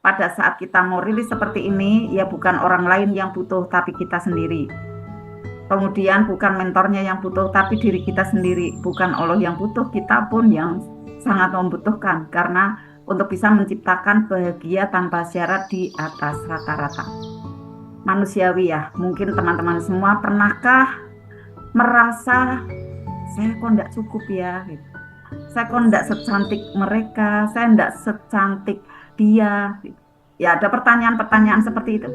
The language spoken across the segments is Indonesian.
pada saat kita mau rilis seperti ini, ya bukan orang lain yang butuh, tapi kita sendiri. Kemudian bukan mentornya yang butuh, tapi diri kita sendiri. Bukan Allah yang butuh, kita pun yang sangat membutuhkan. Karena untuk bisa menciptakan bahagia tanpa syarat di atas rata-rata. Manusiawi ya, mungkin teman-teman semua pernahkah merasa, saya kok enggak cukup ya, gitu. Saya kok enggak secantik mereka, saya enggak secantik dia. Ya ada pertanyaan-pertanyaan seperti itu.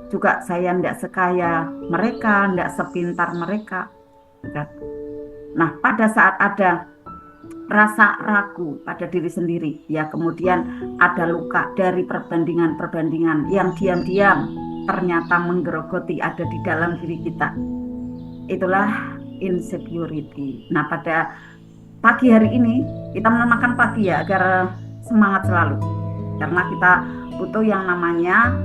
Juga saya enggak sekaya mereka, enggak sepintar mereka. Nah, pada saat ada rasa ragu pada diri sendiri, ya kemudian ada luka dari perbandingan-perbandingan yang diam-diam ternyata menggerogoti ada di dalam diri kita. Itulah insecurity. Nah, pada pagi hari ini kita menamakan pagi ya agar semangat selalu. Karena kita butuh yang namanya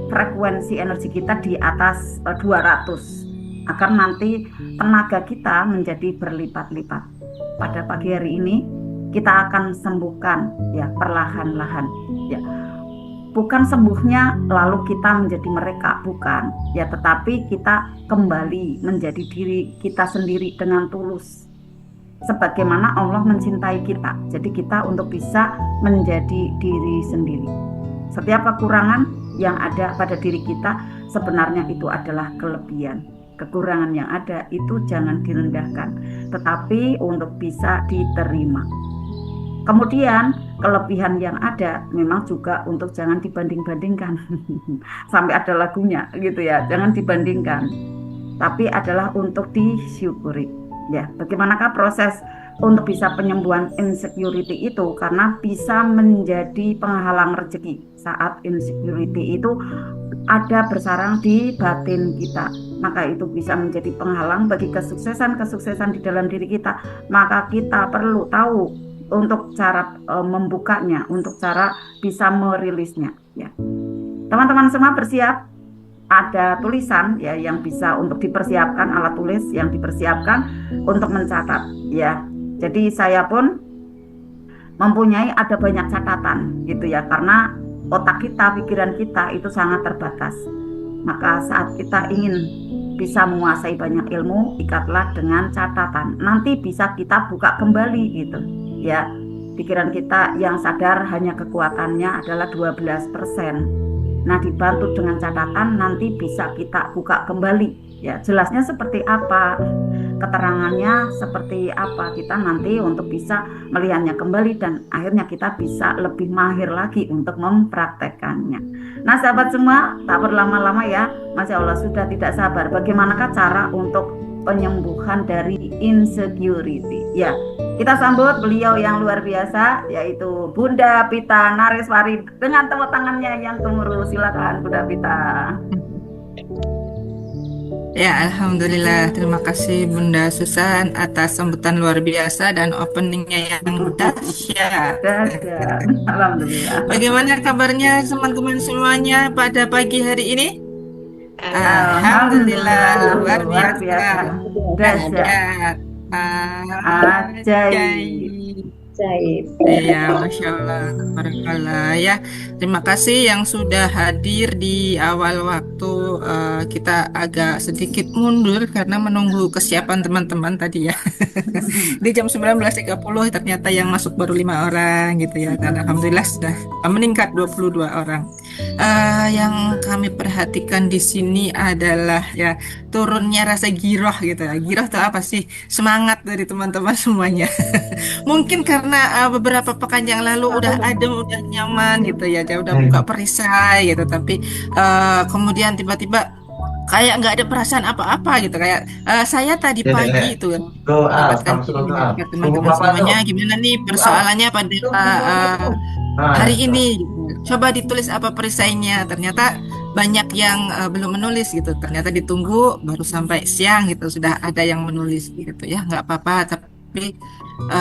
frekuensi energi kita di atas 200 agar nanti tenaga kita menjadi berlipat-lipat. Pada pagi hari ini kita akan sembuhkan ya perlahan-lahan ya. Bukan sembuhnya lalu kita menjadi mereka, bukan ya, tetapi kita kembali menjadi diri kita sendiri dengan tulus sebagaimana Allah mencintai kita. Jadi kita untuk bisa menjadi diri sendiri. Setiap kekurangan yang ada pada diri kita sebenarnya itu adalah kelebihan. Kekurangan yang ada itu jangan direndahkan, tetapi untuk bisa diterima. Kemudian kelebihan yang ada memang juga untuk jangan dibanding-bandingkan. Sampai ada lagunya gitu ya, jangan dibandingkan. Tapi adalah untuk disyukuri. Ya, bagaimanakah proses untuk bisa penyembuhan insecurity itu? Karena bisa menjadi penghalang rezeki saat insecurity itu ada bersarang di batin kita. Maka itu bisa menjadi penghalang bagi kesuksesan-kesuksesan di dalam diri kita. Maka kita perlu tahu untuk cara membukanya, untuk cara bisa merilisnya. Ya, teman-teman semua bersiap. Ada tulisan ya yang bisa untuk dipersiapkan, alat tulis yang dipersiapkan untuk mencatat ya. Jadi saya pun mempunyai ada banyak catatan gitu ya, karena otak kita, pikiran kita itu sangat terbatas. Maka saat kita ingin bisa menguasai banyak ilmu, ikatlah dengan catatan. Nanti bisa kita buka kembali gitu ya. Pikiran kita yang sadar hanya kekuatannya adalah 12%. Nah, dibantu dengan catatan nanti bisa kita buka kembali ya, jelasnya seperti apa, keterangannya seperti apa, kita nanti untuk bisa melihatnya kembali dan akhirnya kita bisa lebih mahir lagi untuk mempraktekannya. Nah, sahabat semua, tak berlama-lama ya, Masya Allah sudah tidak sabar bagaimanakah cara untuk penyembuhan dari insecurity ya. Kita sambut beliau yang luar biasa, yaitu Bunda Pita Nareswari dengan tepuk tangannya yang gemuruh. Silakan Bunda Pita. Ya, Alhamdulillah. Terima kasih Bunda Susan atas sambutan luar biasa dan openingnya yang dahsyat. Dahsyat. Alhamdulillah. Bagaimana kabarnya teman-teman semuanya pada pagi hari ini? Alhamdulillah, Alhamdulillah, luar luar biasa. biasa. Dahsyat. Dahsyat. Ajaib. Ajaib. Iya, Masya Allah, Barakallah ya. Terima kasih yang sudah hadir di awal waktu. Kita agak sedikit mundur karena menunggu kesiapan teman-teman tadi ya. Di jam 19.30 ternyata yang masuk baru 5 orang gitu ya. Dan Alhamdulillah sudah meningkat 22 orang. Yang kami perhatikan di sini adalah ya turunnya rasa giroh gitu ya. Giroh itu apa sih? Semangat dari teman-teman semuanya. Mungkin karena beberapa pekan yang lalu udah adem, udah nyaman gitu ya, dia udah buka perisai gitu, tapi kemudian tiba-tiba kayak nggak ada perasaan apa-apa gitu, kayak saya tadi pagi itu mendapatkan kiriman ke teman-teman semuanya, gimana nih persoalannya pada hari ini, gitu. Coba ditulis apa perisainya, ternyata banyak yang belum menulis gitu, ternyata ditunggu baru sampai siang gitu sudah ada yang menulis gitu ya, nggak apa-apa, tapi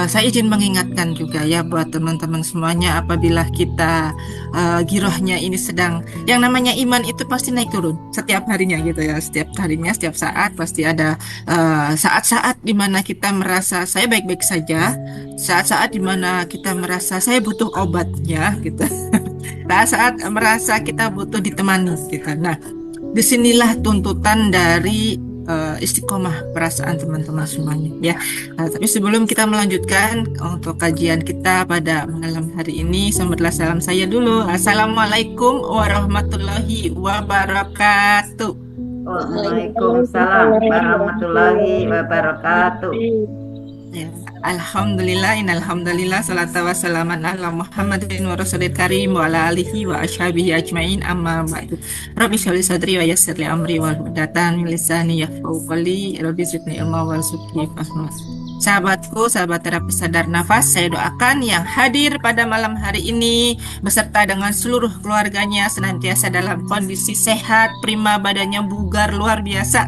saya izin mengingatkan juga ya buat teman-teman semuanya, apabila kita girohnya ini sedang, yang namanya iman itu pasti naik turun setiap harinya gitu ya, setiap harinya, setiap saat pasti ada saat-saat di mana kita merasa saya baik-baik saja, saat-saat di mana kita merasa saya butuh obatnya gitu. kita saat merasa kita butuh ditemani gitu. Nah, disinilah tuntutan dari istiqomah perasaan teman-teman semuanya ya. Nah, tapi sebelum kita melanjutkan untuk kajian kita pada malam hari ini, sambutlah salam saya dulu. Assalamualaikum warahmatullahi wabarakatuh. Waalaikumsalam warahmatullahi wabarakatuh. Ya, Alhamdulillah, innalhamdulillah, salatu wassalaman ala Muhammadin wa rasulil karim wa ala alihi wa ashabihi ajmain amma ba'du. Rabbi sholli sadri wa yassir li amri wa hludatan min lisani yafqahu qawli. Rabbi zidni ilma warzuqni fahma. Sahabatku, sahabat terapi sadar nafas, saya doakan yang hadir pada malam hari ini beserta dengan seluruh keluarganya senantiasa dalam kondisi sehat, prima, badannya bugar luar biasa.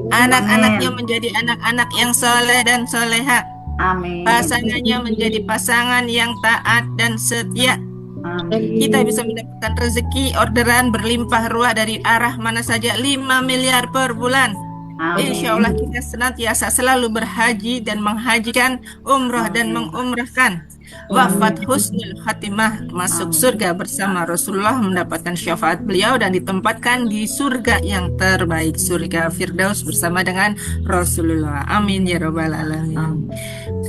Anak-anaknya menjadi anak-anak yang soleh dan soleha. Amin. Pasangannya menjadi pasangan yang taat dan setia. Amin. Kita bisa mendapatkan rezeki orderan berlimpah ruah dari arah mana saja, 5 miliar per bulan. Amin. Insya Allah kita senantiasa selalu berhaji dan menghajikan, umroh dan mengumrahkan. Wafat husnul khatimah, masuk surga bersama Rasulullah, mendapatkan syafaat beliau dan ditempatkan di surga yang terbaik, surga Firdaus bersama dengan Rasulullah. Amin ya rabbal alamin.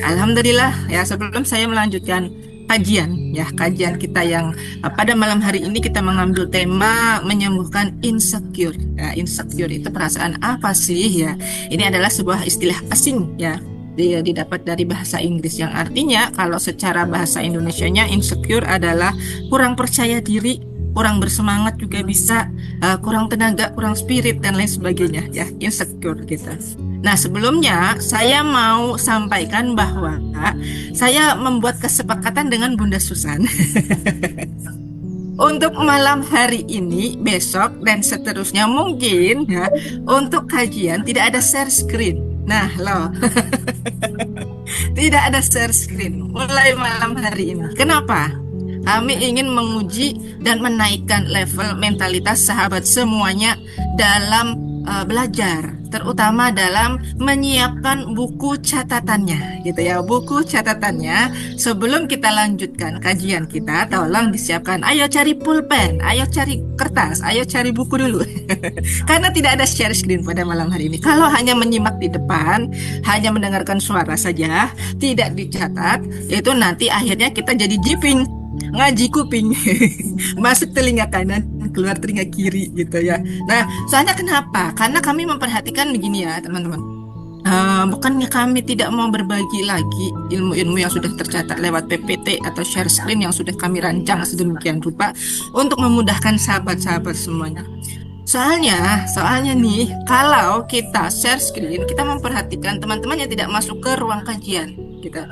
Alhamdulillah ya, sebelum saya melanjutkan kajian kita yang pada malam hari ini kita mengambil tema menyembuhkan insecure. Ya, insecure itu perasaan apa sih ya? Ini adalah sebuah istilah asing ya. Dia didapat dari bahasa Inggris yang artinya kalau secara bahasa Indonesianya insecure adalah kurang percaya diri, kurang bersemangat juga bisa, kurang tenaga, kurang spirit dan lain sebagainya ya, insecure gitu. Nah, sebelumnya saya mau sampaikan bahwa saya membuat kesepakatan dengan Bunda Susan untuk malam hari ini, besok dan seterusnya mungkin ya, untuk kajian tidak ada share screen. Nah, loh. Tidak ada share screen mulai malam hari ini. Kenapa? Kami ingin menguji dan menaikkan level mentalitas sahabat semuanya dalam belajar, terutama dalam menyiapkan buku catatannya, gitu ya. Buku catatannya sebelum kita lanjutkan kajian kita, tolong disiapkan. Ayo cari pulpen, ayo cari kertas, ayo cari buku dulu. Karena tidak ada share screen pada malam hari ini. Kalau hanya menyimak di depan, hanya mendengarkan suara saja, tidak dicatat, itu nanti akhirnya kita jadi jiping, ngaji kuping, masuk telinga kanan, keluar telinga kiri gitu ya. Nah, soalnya kenapa? Karena kami memperhatikan begini ya teman-teman. Bukannya kami tidak mau berbagi lagi ilmu-ilmu yang sudah tercatat lewat PPT atau share screen yang sudah kami rancang sedemikian rupa untuk memudahkan sahabat-sahabat semuanya. Soalnya nih, kalau kita share screen, kita memperhatikan teman-teman yang tidak masuk ke ruang kajian gitu.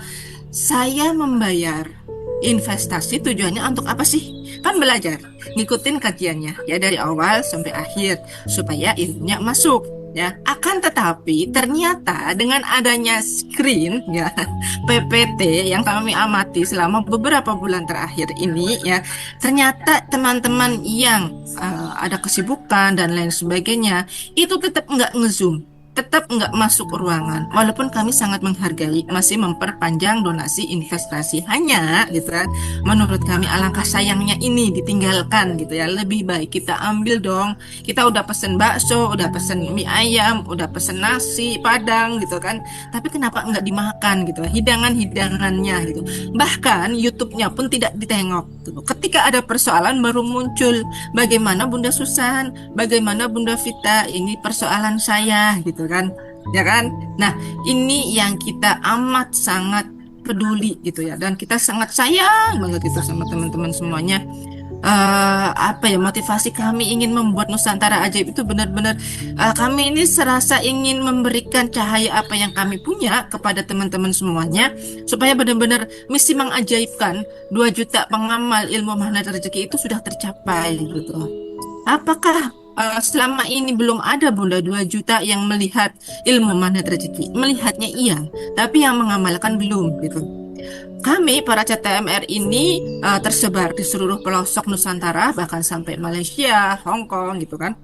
Saya membayar investasi tujuannya untuk apa sih? Kan belajar, ngikutin kajiannya ya dari awal sampai akhir supaya ilmunya masuk ya. Akan tetapi ternyata dengan adanya screen ya, PPT yang kami amati selama beberapa bulan terakhir ini ya, ternyata teman-teman yang ada kesibukan dan lain sebagainya itu tetap nggak ngezoom, tetap nggak masuk ruangan, walaupun kami sangat menghargai masih memperpanjang donasi investasi. Hanya gitu kan, menurut kami alangkah sayangnya ini ditinggalkan gitu ya. Lebih baik kita ambil dong, kita udah pesen bakso, udah pesen mie ayam, udah pesen nasi padang gitu kan, tapi kenapa nggak dimakan gitu, hidangan-hidangannya gitu. Bahkan YouTube-nya pun tidak ditengok gitu. Ketika ada persoalan baru muncul, bagaimana Bunda Susan, bagaimana Bunda Vita, ini persoalan saya gitu kan, ya kan. Nah, ini yang kita amat sangat peduli gitu ya, dan kita sangat sayang banget itu sama teman-teman semuanya. Motivasi kami ingin membuat Nusantara Ajaib itu benar-benar kami ini serasa ingin memberikan cahaya apa yang kami punya kepada teman-teman semuanya, supaya benar-benar misi mengajaibkan 2 juta pengamal ilmu magnet rezeki itu sudah tercapai gitu. Apakah selama ini belum ada Bunda 2 juta yang melihat ilmu magnet rezeki? Melihatnya iya, tapi yang mengamalkan belum gitu. Kami para CTMR ini tersebar di seluruh pelosok Nusantara, bahkan sampai Malaysia, Hong Kong gitu kan.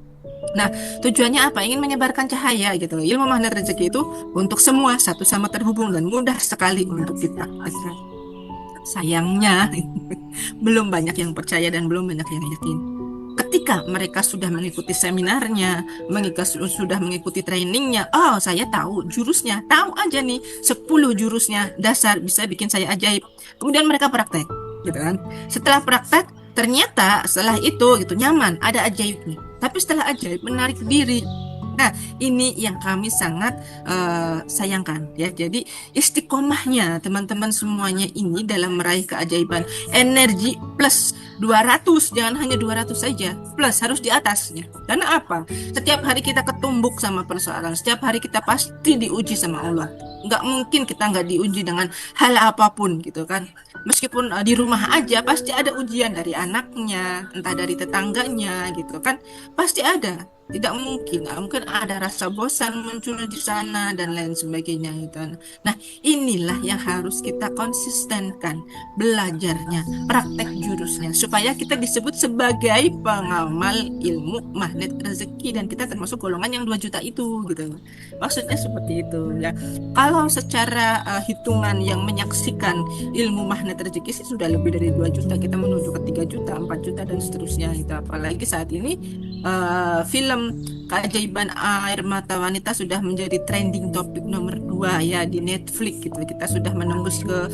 Nah, tujuannya apa? Ingin menyebarkan cahaya gitu. Ilmu magnet rezeki itu untuk semua, satu sama terhubung dan mudah sekali untuk kita. sayangnya belum banyak yang percaya dan belum banyak yang yakin. Ketika mereka sudah mengikuti seminarnya, sudah mengikuti trainingnya, oh saya tahu jurusnya, tahu aja nih 10 jurusnya dasar bisa bikin saya ajaib. Kemudian mereka praktek, gitu kan. Setelah praktek, ternyata setelah itu gitu nyaman, ada ajaibnya. Tapi setelah ajaib menarik diri. Nah, ini yang kami sangat sayangkan ya. Jadi istiqomahnya teman-teman semuanya ini dalam meraih keajaiban, energi plus 200, jangan hanya 200 saja, plus harus di atasnya. Karena apa? Setiap hari kita ketumbuk sama persoalan, setiap hari kita pasti diuji sama Allah. Nggak mungkin kita nggak diuji dengan hal apapun gitu kan. Meskipun di rumah aja pasti ada ujian dari anaknya, entah dari tetangganya gitu kan. Pasti ada. Tidak mungkin, nggak mungkin ada rasa bosan muncul di sana dan lain sebagainya gitu. Nah, inilah yang harus kita konsistenkan belajarnya, praktek jurusnya, supaya kita disebut sebagai pengamal ilmu magnet rezeki dan kita termasuk golongan yang 2 juta itu gitu. Maksudnya seperti itu ya. Kalau secara hitungan yang menyaksikan ilmu magnet rezeki sih sudah lebih dari 2 juta, kita menuju ke 3 juta, 4 juta dan seterusnya gitu. Apalagi saat ini film Keajaiban Air Mata Wanita sudah menjadi trending topik nomor 2 ya di Netflix gitu. Kita sudah menembus ke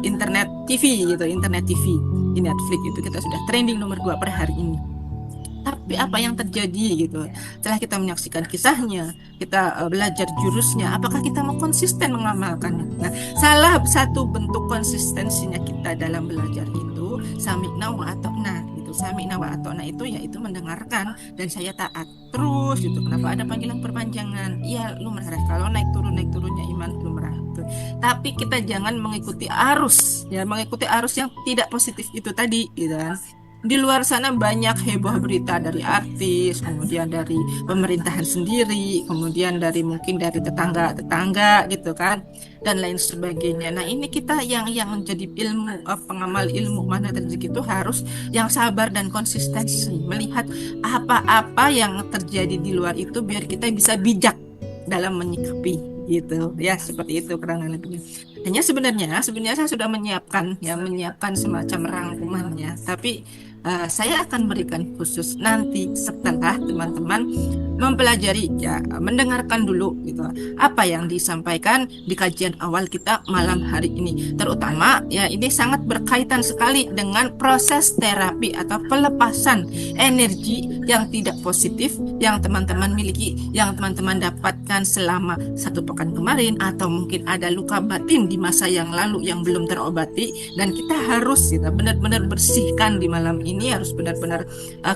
internet TV gitu, internet TV di Netflix itu kita sudah trending nomor 2 per hari ini. Tapi apa yang terjadi gitu? Setelah kita menyaksikan kisahnya, kita belajar jurusnya, apakah kita mau konsisten mengamalkannya? Nah, salah satu bentuk konsistensinya kita dalam belajar itu sami'na wa ata'na gitu. Sami'na wa ata'na itu yaitu mendengarkan dan saya taat terus gitu. Kenapa ada panggilan perpanjangan? Iya, lumrah. Kalau naik turunnya iman lumrah. Gitu. Tapi kita jangan mengikuti arus, ya mengikuti arus yang tidak positif itu tadi, gitu kan. Di luar sana banyak heboh berita dari artis, kemudian dari pemerintahan sendiri, kemudian dari mungkin dari tetangga-tetangga gitu kan, dan lain sebagainya. Nah ini kita yang menjadi ilmu pengamal ilmu mana rezeki itu harus yang sabar dan konsistensi melihat apa-apa yang terjadi di luar itu biar kita bisa bijak dalam menyikapi gitu ya, seperti itu kurang lebihnya. Hanya sebenarnya saya sudah menyiapkan semacam rangkumannya, tapi saya akan berikan khusus nanti setelah teman-teman mempelajari ya, mendengarkan dulu gitu apa yang disampaikan di kajian awal kita malam hari ini, terutama ya ini sangat berkaitan sekali dengan proses terapi atau pelepasan energi yang tidak positif yang teman-teman miliki, yang teman-teman dapatkan selama 1 pekan kemarin, atau mungkin ada luka batin di masa yang lalu yang belum terobati, dan kita harus gitu, benar-benar bersihkan di malam ini, harus benar-benar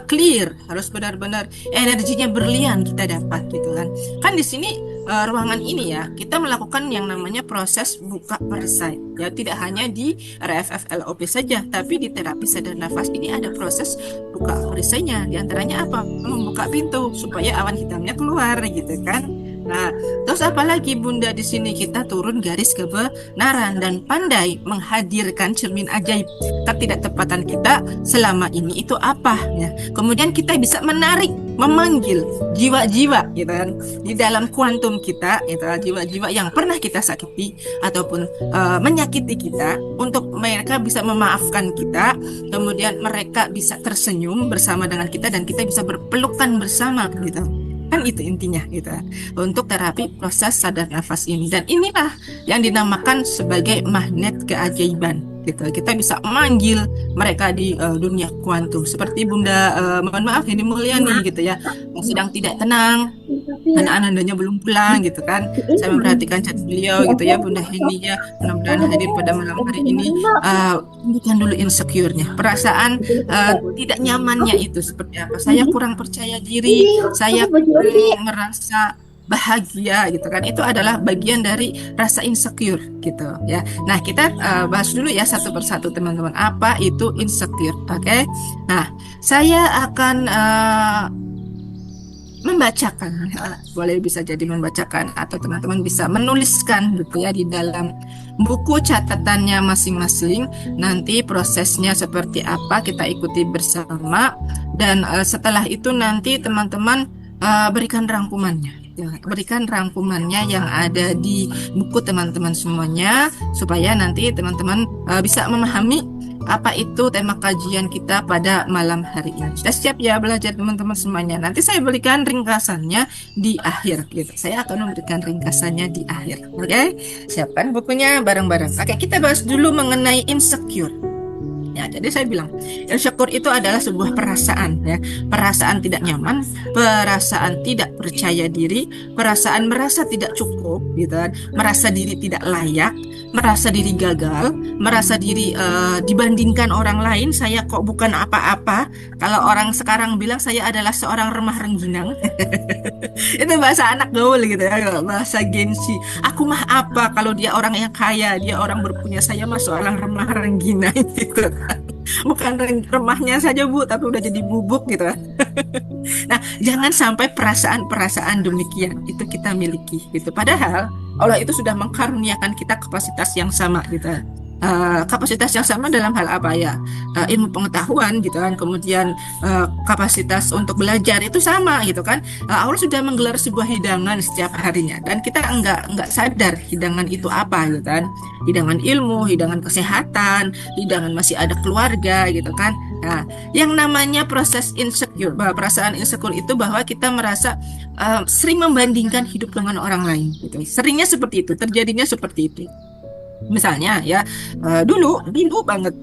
clear, harus benar-benar energinya berlian kita dapat gitu kan. Kan di sini ruangan ini ya kita melakukan yang namanya proses buka perisai ya, tidak hanya di RFFLOP saja, tapi di terapi sadar nafas ini ada proses buka perisainya. Di antaranya apa? Membuka pintu supaya awan hitamnya keluar gitu kan. Nah, terus apalagi Bunda di sini kita turun garis kebenaran dan pandai menghadirkan cermin ajaib. Ketidaktepatan kita selama ini itu apa ya. Kemudian kita bisa menarik, memanggil jiwa-jiwa gitu kan di dalam kuantum kita, itu jiwa-jiwa yang pernah kita sakiti ataupun menyakiti kita, untuk mereka bisa memaafkan kita, kemudian mereka bisa tersenyum bersama dengan kita dan kita bisa berpelukan bersama gitu. Kan itu intinya gitu untuk terapi proses sadar nafas ini, dan inilah yang dinamakan sebagai magnet keajaiban gitu. Kita bisa memanggil mereka di dunia kuantum seperti Bunda mohon maaf ini Mulyani gitu ya, yang sedang tidak tenang, anak-anaknya belum pulang gitu kan. Saya memperhatikan chat beliau gitu ya, Bunda Heni ya, mudah-mudahan hadir pada malam hari ini. Bukan dulu insecure-nya, perasaan tidak nyamannya itu seperti apa. Saya kurang percaya diri, saya merasa bahagia gitu kan, itu adalah bagian dari rasa insecure gitu ya. Nah kita bahas dulu ya satu persatu teman-teman, apa itu insecure. Oke. Nah saya akan membacakan, boleh bisa jadi membacakan atau teman-teman bisa menuliskan gitu ya di dalam buku catatannya masing-masing. Nanti prosesnya seperti apa kita ikuti bersama, dan setelah itu nanti teman-teman berikan rangkumannya. Ya, berikan rangkumannya yang ada di buku teman-teman semuanya supaya nanti teman-teman bisa memahami apa itu tema kajian kita pada malam hari ini. Sudah siap ya belajar teman-teman semuanya? Nanti saya berikan ringkasannya di akhir gitu. Saya akan memberikan ringkasannya di akhir. Oke? Siapkan bukunya bareng-bareng. Oke, kita bahas dulu mengenai insecure. Ya, jadi saya bilang, insecure itu adalah sebuah perasaan, ya, perasaan tidak nyaman, perasaan tidak percaya diri, perasaan merasa tidak cukup, gitu kan, merasa diri tidak layak, merasa diri gagal, merasa diri dibandingkan orang lain, saya kok bukan apa-apa. Kalau orang sekarang bilang saya adalah seorang remah rengginang, itu bahasa anak gaul gitu ya, kalau bahasa Gen Z. Aku mah apa kalau dia orang yang kaya, dia orang berpunya, saya mah seorang remah rengginang gitu. Bukan remahnya saja Bu, tapi udah jadi bubuk gitu. Nah, jangan sampai perasaan-perasaan demikian itu kita miliki gitu. Padahal Allah itu sudah mengkaruniakan kita kapasitas yang sama gitu. Kapasitas yang sama dalam hal apa ya? Ilmu pengetahuan gitu kan, kemudian kapasitas untuk belajar itu sama gitu kan. Allah sudah menggelar sebuah hidangan setiap harinya dan kita enggak sadar hidangan itu apa gitu kan. Hidangan ilmu, hidangan kesehatan, hidangan masih ada keluarga gitu kan. Nah, yang namanya proses insecure, perasaan insecure itu bahwa kita merasa sering membandingkan hidup dengan orang lain gitu. Seringnya seperti itu, terjadinya seperti itu. Misalnya ya, dulu banget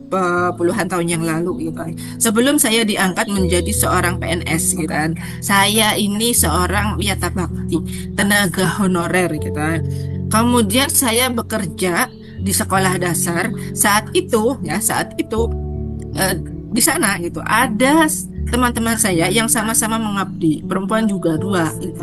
puluhan tahun yang lalu gitu kan. Sebelum saya diangkat menjadi seorang PNS gitu kan. Saya ini seorang wiyata bakti, tenaga honorer gitu kan. Kemudian saya bekerja di sekolah dasar. Saat itu di sana gitu ada teman-teman saya yang sama-sama mengabdi, perempuan juga dua gitu.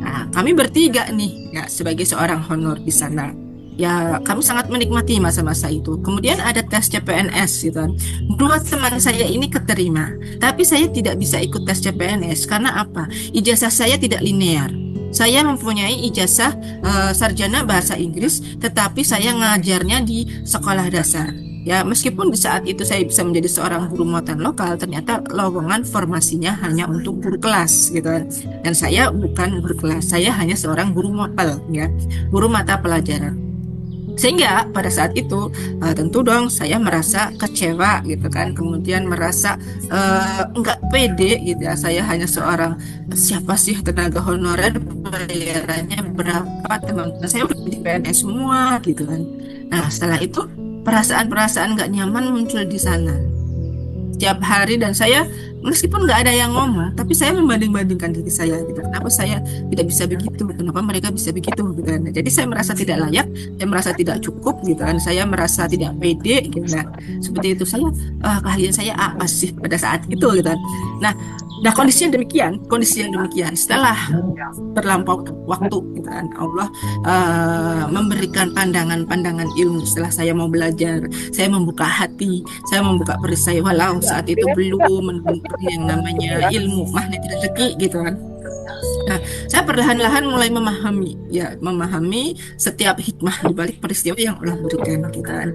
Nah, kami bertiga nih ya sebagai seorang honor di sana. Ya, kami sangat menikmati masa-masa itu. Kemudian ada tes CPNS gitu kan. Dua teman saya ini keterima, tapi saya tidak bisa ikut tes CPNS karena apa? Ijazah saya tidak linear. Saya mempunyai ijazah sarjana bahasa Inggris, tetapi saya ngajarnya di sekolah dasar. Ya, meskipun di saat itu saya bisa menjadi seorang guru muatan lokal, ternyata lowongan formasinya hanya untuk guru kelas gitu kan. Dan saya bukan guru kelas, saya hanya seorang guru mapel ya, guru mata pelajaran. Sehingga pada saat itu tentu dong saya merasa kecewa gitu kan, kemudian merasa enggak pede gitu ya. Saya hanya seorang, siapa sih tenaga honorer bayarannya berapa, teman-teman saya udah di PNS semua gitu kan. Nah, setelah itu perasaan-perasaan nggak nyaman muncul di sana setiap hari, dan saya meskipun nggak ada yang ngomong, tapi saya membanding-bandingkan diri saya gitu. Kenapa saya tidak bisa begitu? Kenapa mereka bisa begitu? Gitu kan. Jadi saya merasa tidak layak, saya merasa tidak cukup gitu kan. Saya merasa tidak pede gitu. Nah, seperti itu saya keahlian saya apa sih pada saat itu gitu kan. Nah, kondisi yang demikian setelah berlampau waktu gitu kan, Allah memberikan pandangan-pandangan ilmu. Setelah saya mau belajar, saya membuka hati, saya membuka perisai, walau saat itu belum menemukan yang namanya ilmu magnet rezeki gitu kan. Nah, saya perlahan-lahan mulai memahami setiap hikmah di balik peristiwa yang Allah berikan gitu kan.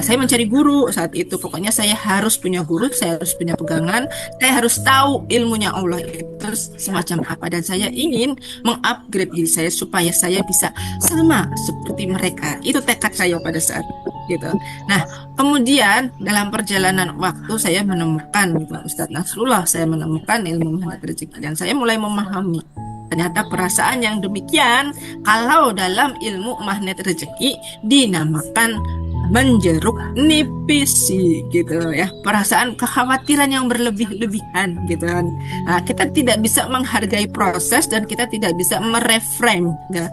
Saya mencari guru saat itu, pokoknya saya harus punya guru, saya harus punya pegangan, saya harus tahu ilmunya Allah itu semacam apa, dan saya ingin mengupgrade diri saya supaya saya bisa sama seperti mereka. Itu tekad saya pada saat gitu. Nah, kemudian dalam perjalanan waktu saya menemukan gitu, Ustadz Nasrullah, saya menemukan ilmu magnet rezeki dan saya mulai memahami ternyata perasaan yang demikian kalau dalam ilmu magnet rezeki dinamakan menjeruk nipis gitu ya, perasaan kekhawatiran yang berlebih-lebihan gitu kan. Nah, kita tidak bisa menghargai proses dan kita tidak bisa mereframe ya,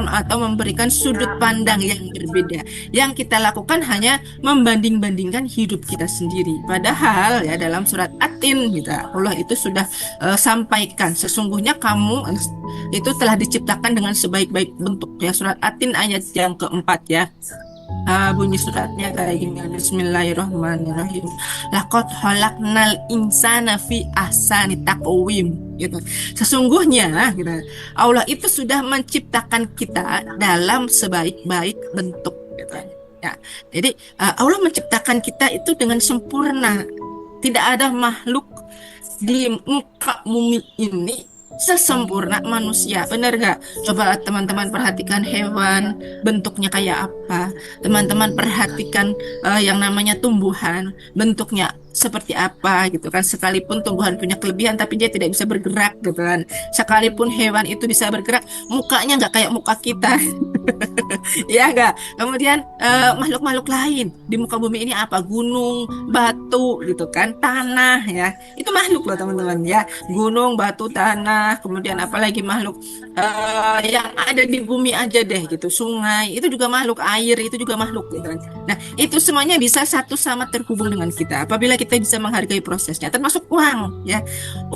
atau memberikan sudut pandang yang berbeda. Yang kita lakukan hanya membanding-bandingkan hidup kita sendiri, padahal ya dalam surat At-Tin gitu, Allah itu sudah sampaikan sesungguhnya kamu itu telah diciptakan dengan sebaik-baik bentuk ya, surat At-Tin ayat yang keempat ya. Bunyi suratnya kayak gini, Bismillahirrahmanirrahim. Laqad khalaqnal insana fi ahsani taqwim gitu. Sesungguhnya gitu, Allah itu sudah menciptakan kita dalam sebaik-baik bentuk gitu. Ya, jadi Allah menciptakan kita itu dengan sempurna. Tidak ada makhluk di muka bumi ini sesempurna manusia. Bener gak? Coba teman-teman perhatikan hewan, bentuknya kayak apa. Teman-teman perhatikan yang namanya tumbuhan, bentuknya seperti apa gitu kan. Sekalipun tumbuhan punya kelebihan tapi dia tidak bisa bergerak gitu kan. Sekalipun hewan itu bisa bergerak, mukanya nggak kayak muka kita. Ya enggak. Kemudian makhluk-makhluk lain di muka bumi ini apa? Gunung, batu gitu kan, tanah ya. Itu makhluk loh teman-teman ya. Gunung, batu, tanah, kemudian apalagi makhluk yang ada di bumi aja deh gitu. Sungai, itu juga makhluk, air itu juga makhluk gitu kan. Nah, itu semuanya bisa satu sama terhubung dengan kita apabila kita bisa menghargai prosesnya, termasuk uang ya.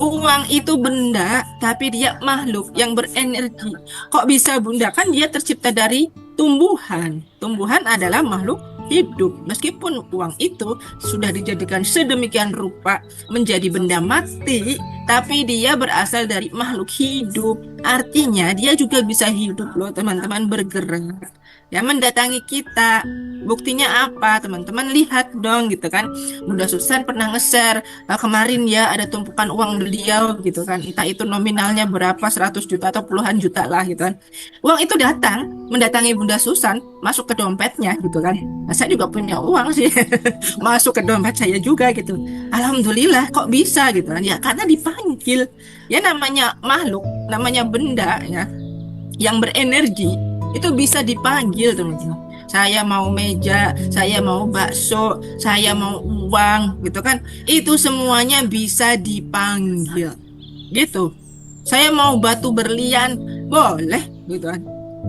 Uang itu benda tapi dia makhluk yang berenergi. Kok bisa Bunda? Kan dia tercipta dari tumbuhan. Tumbuhan adalah makhluk hidup. Meskipun uang itu sudah dijadikan sedemikian rupa menjadi benda mati, tapi dia berasal dari makhluk hidup. Artinya dia juga bisa hidup loh teman-teman, bergerak. Ya mendatangi kita. Buktinya apa? Teman-teman lihat dong gitu kan. Bunda Susan pernah nge-share kemarin ya ada tumpukan uang beliau gitu kan. Entah itu nominalnya berapa, 100 juta atau puluhan juta lah gitu kan. Uang itu datang mendatangi Bunda Susan, masuk ke dompetnya gitu kan. Nah, saya juga punya uang sih, masuk ke dompet saya juga gitu. Alhamdulillah, kok bisa gitu kan? Ya karena dipanggil. Ya namanya makhluk, namanya benda ya, yang berenergi itu bisa dipanggil teman-teman. Saya mau meja, saya mau bakso, saya mau uang gitu kan. Itu semuanya bisa dipanggil. Gitu. Saya mau batu berlian, boleh gitu kan.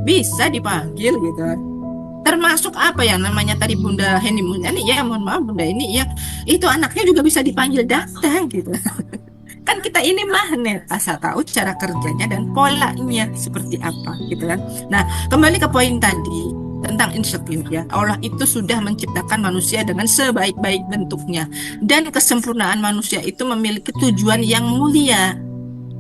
Bisa dipanggil gitu kan. Termasuk apa yang namanya tadi Bunda Heni Mulyani ya, mohon maaf Bunda ini ya, itu anaknya juga bisa dipanggil datang gitu. Kan kita ini magnet, asal tahu cara kerjanya dan polanya seperti apa gitu kan. Nah, kembali ke poin tadi tentang insecure ya. Allah itu sudah menciptakan manusia dengan sebaik-baik bentuknya dan kesempurnaan manusia itu memiliki tujuan yang mulia.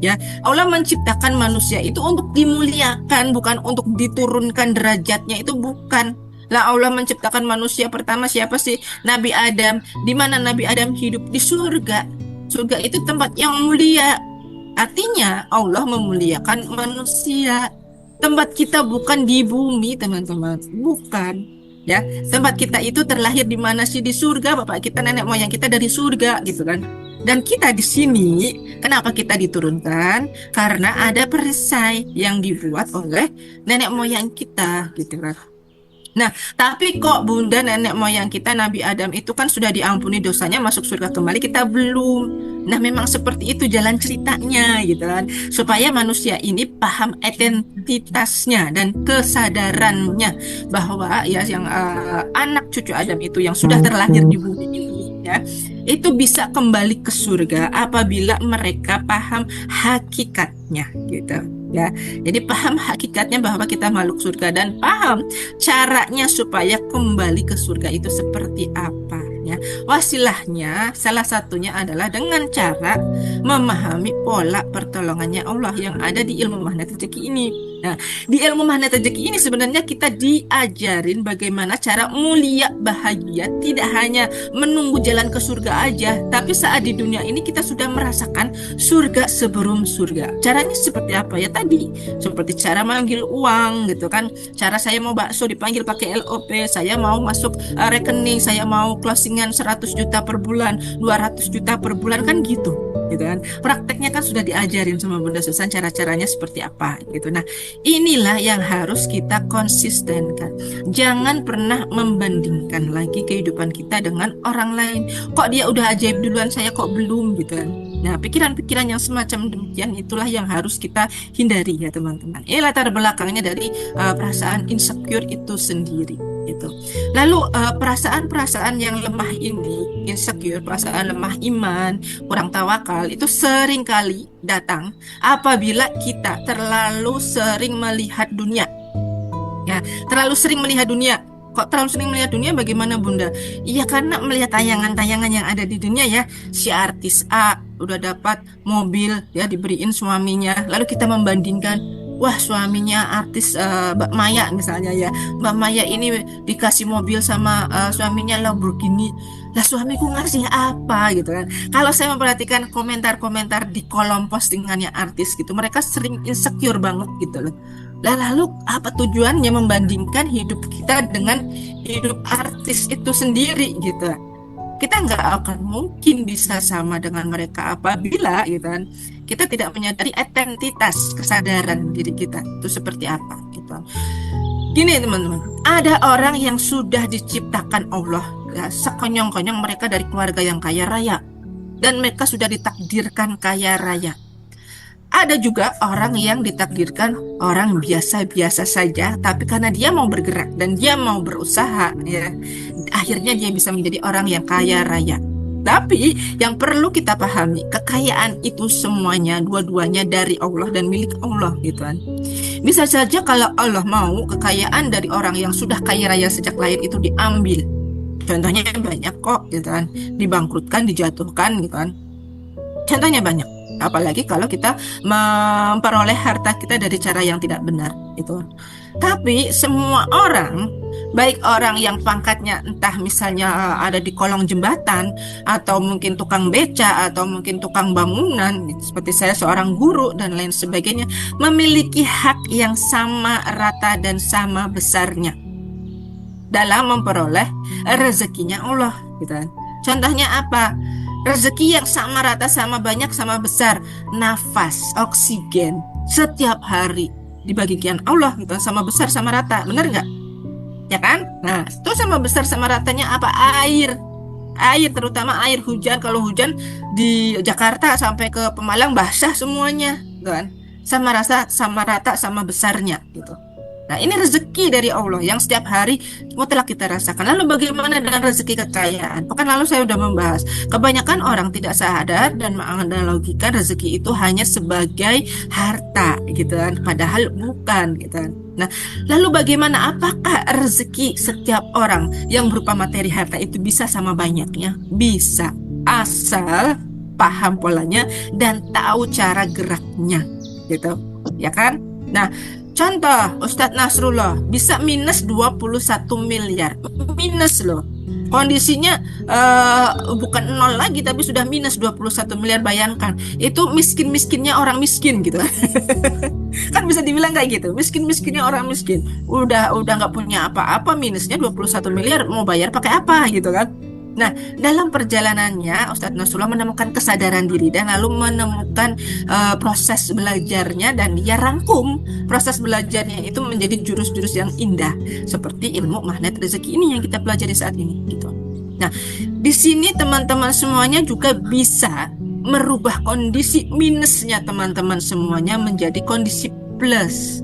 Ya, Allah menciptakan manusia itu untuk dimuliakan, bukan untuk diturunkan derajatnya, itu bukan. Lah Allah menciptakan manusia pertama siapa sih? Nabi Adam. Di mana Nabi Adam hidup? Di surga. Surga itu tempat yang mulia. Artinya Allah memuliakan manusia. Tempat kita bukan di bumi, teman-teman. Bukan. Ya, tempat kita itu terlahir di mana sih? Di surga. Bapak kita, nenek moyang kita dari surga, gitu kan. Dan kita di sini, kenapa kita diturunkan? Karena ada perisai yang dibuat oleh nenek moyang kita, gitu kan. Nah, tapi kok Bunda, nenek moyang kita Nabi Adam itu kan sudah diampuni dosanya, masuk surga kembali, kita belum. Nah, memang seperti itu jalan ceritanya gitu kan. Supaya manusia ini paham identitasnya dan kesadarannya bahwa ya yang anak cucu Adam itu yang sudah terlahir di bumi ini ya, itu bisa kembali ke surga apabila mereka paham hakikatnya gitu ya. Jadi paham hakikatnya bahwa kita makhluk surga dan paham caranya supaya kembali ke surga itu seperti apa ya. Wasilahnya salah satunya adalah dengan cara memahami pola pertolongannya Allah yang ada di ilmu magnet rezeki ini. Nah, di ilmu magnet rezeki ini sebenarnya kita diajarin bagaimana cara mulia bahagia, tidak hanya menunggu jalan ke surga aja, tapi saat di dunia ini kita sudah merasakan surga sebelum surga. Caranya seperti apa ya tadi? Seperti cara manggil uang gitu kan. Cara saya mau bakso dipanggil pakai LOP, saya mau masuk rekening, saya mau closingan 100 juta per bulan, 200 juta per bulan kan gitu. Gitu kan. Prakteknya kan sudah diajarin sama Bunda Susan cara-caranya seperti apa gitu. Nah, inilah yang harus kita konsistenkan. Jangan pernah membandingkan lagi kehidupan kita dengan orang lain. Kok dia udah ajaib duluan, saya kok belum gitu kan. Nah, pikiran-pikiran yang semacam demikian itulah yang harus kita hindari ya teman-teman. Latar belakangnya dari perasaan insecure itu sendiri gitu. Lalu perasaan-perasaan yang lemah ini, insecure, perasaan lemah iman, kurang tawakal itu sering kali datang apabila kita terlalu sering melihat dunia. Ya, terlalu sering melihat dunia. Kok terlalu sering melihat dunia bagaimana Bunda? Iya karena melihat tayangan-tayangan yang ada di dunia ya. Si artis A udah dapat mobil ya diberiin suaminya. Lalu kita membandingkan, wah suaminya artis Mbak Maya misalnya ya, Mbak Maya ini dikasih mobil sama suaminya Lamborghini, lah suamiku ngasih apa gitu kan. Kalau saya memperhatikan komentar-komentar di kolom postingannya artis gitu, mereka sering insecure banget gitu loh. Lah lalu apa tujuannya membandingkan hidup kita dengan hidup artis itu sendiri gitu. Kita nggak akan mungkin bisa sama dengan mereka apabila gitu kan, kita tidak menyadari identitas kesadaran diri kita itu seperti apa gitu. Gini teman-teman, ada orang yang sudah diciptakan Allah ya, sekonyong-konyong mereka dari keluarga yang kaya raya dan mereka sudah ditakdirkan kaya raya. Ada juga orang yang ditakdirkan orang biasa-biasa saja, tapi karena dia mau bergerak dan dia mau berusaha, ya, akhirnya dia bisa menjadi orang yang kaya raya. Tapi yang perlu kita pahami, kekayaan itu semuanya, dua-duanya dari Allah dan milik Allah, gitu kan. Bisa saja kalau Allah mau kekayaan dari orang yang sudah kaya raya sejak lahir itu diambil. Contohnya banyak kok, gitu kan, dibangkrutkan, dijatuhkan, gitu kan. Contohnya banyak. Apalagi kalau kita memperoleh harta kita dari cara yang tidak benar itu. Tapi semua orang, baik orang yang pangkatnya entah misalnya ada di kolong jembatan, atau mungkin tukang beca, atau mungkin tukang bangunan, seperti saya seorang guru dan lain sebagainya, memiliki hak yang sama rata dan sama besarnya dalam memperoleh rezekinya Allah gitu kan. Contohnya apa? Rezeki yang sama rata, sama banyak, sama besar. Nafas, oksigen setiap hari dibagikan Allah gitu, sama besar, sama rata. Bener nggak? Ya kan? Nah, itu sama besar, sama ratanya apa? Air. Air, terutama air hujan. Kalau hujan di Jakarta sampai ke Pemalang basah semuanya, gitu kan? Sama rasa, sama rata, sama besarnya gitu. Nah, ini rezeki dari Allah yang setiap hari mutlak kita rasakan. Lalu bagaimana dengan rezeki kekayaan? Pekan lalu saya sudah membahas, kebanyakan orang tidak sadar dan menganalogikan rezeki itu hanya sebagai harta gitu kan, padahal bukan gitu kan. Nah, lalu bagaimana, apakah rezeki setiap orang yang berupa materi harta itu bisa sama banyaknya? Bisa, asal paham polanya dan tahu cara geraknya gitu, ya kan? Nah, contoh, Ustadz Nasrullah bisa minus 21 miliar. Minus loh. Kondisinya bukan nol lagi, tapi sudah minus 21 miliar. Bayangkan, itu miskin-miskinnya orang miskin gitu. Kan bisa dibilang kayak gitu. Miskin-miskinnya orang miskin. Udah nggak punya apa-apa, minusnya 21 miliar. Mau bayar pakai apa gitu kan. Nah, dalam perjalanannya Ustadz Nasrullah menemukan kesadaran diri dan lalu menemukan proses belajarnya, dan dia rangkum proses belajarnya itu menjadi jurus-jurus yang indah seperti ilmu magnet rezeki ini yang kita pelajari saat ini gitu. Nah, di sini teman-teman semuanya juga bisa merubah kondisi minusnya teman-teman semuanya menjadi kondisi plus.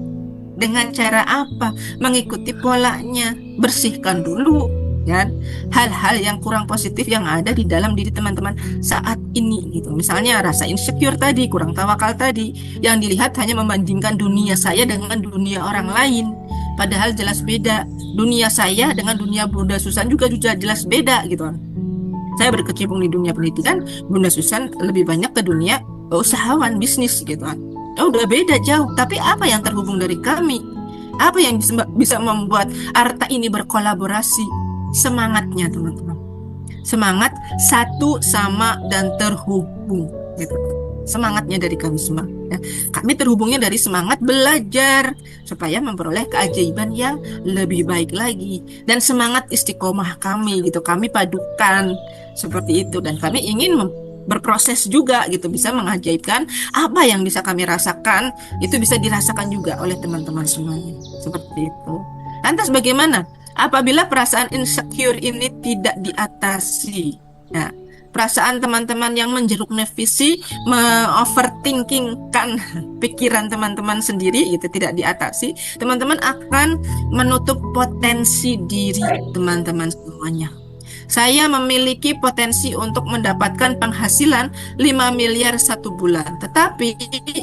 Dengan cara apa? Mengikuti polanya, bersihkan dulu kan hal-hal yang kurang positif yang ada di dalam diri teman-teman saat ini gitu. Misalnya rasa insecure tadi, kurang tawakal tadi, yang dilihat hanya membandingkan dunia saya dengan dunia orang lain, padahal jelas beda. Dunia saya dengan dunia Bunda Susan juga jelas beda gitu kan. Saya berkecimpung di dunia pendidikan, Bunda Susan lebih banyak ke dunia usahawan bisnis gitu kan. Udah beda jauh, tapi apa yang terhubung dari kami? Apa yang bisa membuat harta ini berkolaborasi? Semangatnya teman-teman, semangat satu sama dan terhubung gitu. Semangatnya dari kami semua ya. Kami terhubungnya dari semangat belajar supaya memperoleh keajaiban yang lebih baik lagi, dan semangat istiqomah kami gitu, kami padukan seperti itu, dan kami ingin berproses juga gitu, bisa mengajaibkan apa yang bisa kami rasakan itu bisa dirasakan juga oleh teman-teman semuanya seperti itu. Lantas bagaimana apabila perasaan insecure ini tidak diatasi? Nah, perasaan teman-teman yang menjeruk nefisi, overthinkingkan pikiran teman-teman sendiri itu tidak diatasi, teman-teman akan menutup potensi diri teman-teman semuanya. Saya memiliki potensi untuk mendapatkan penghasilan 5 miliar satu bulan. Tetapi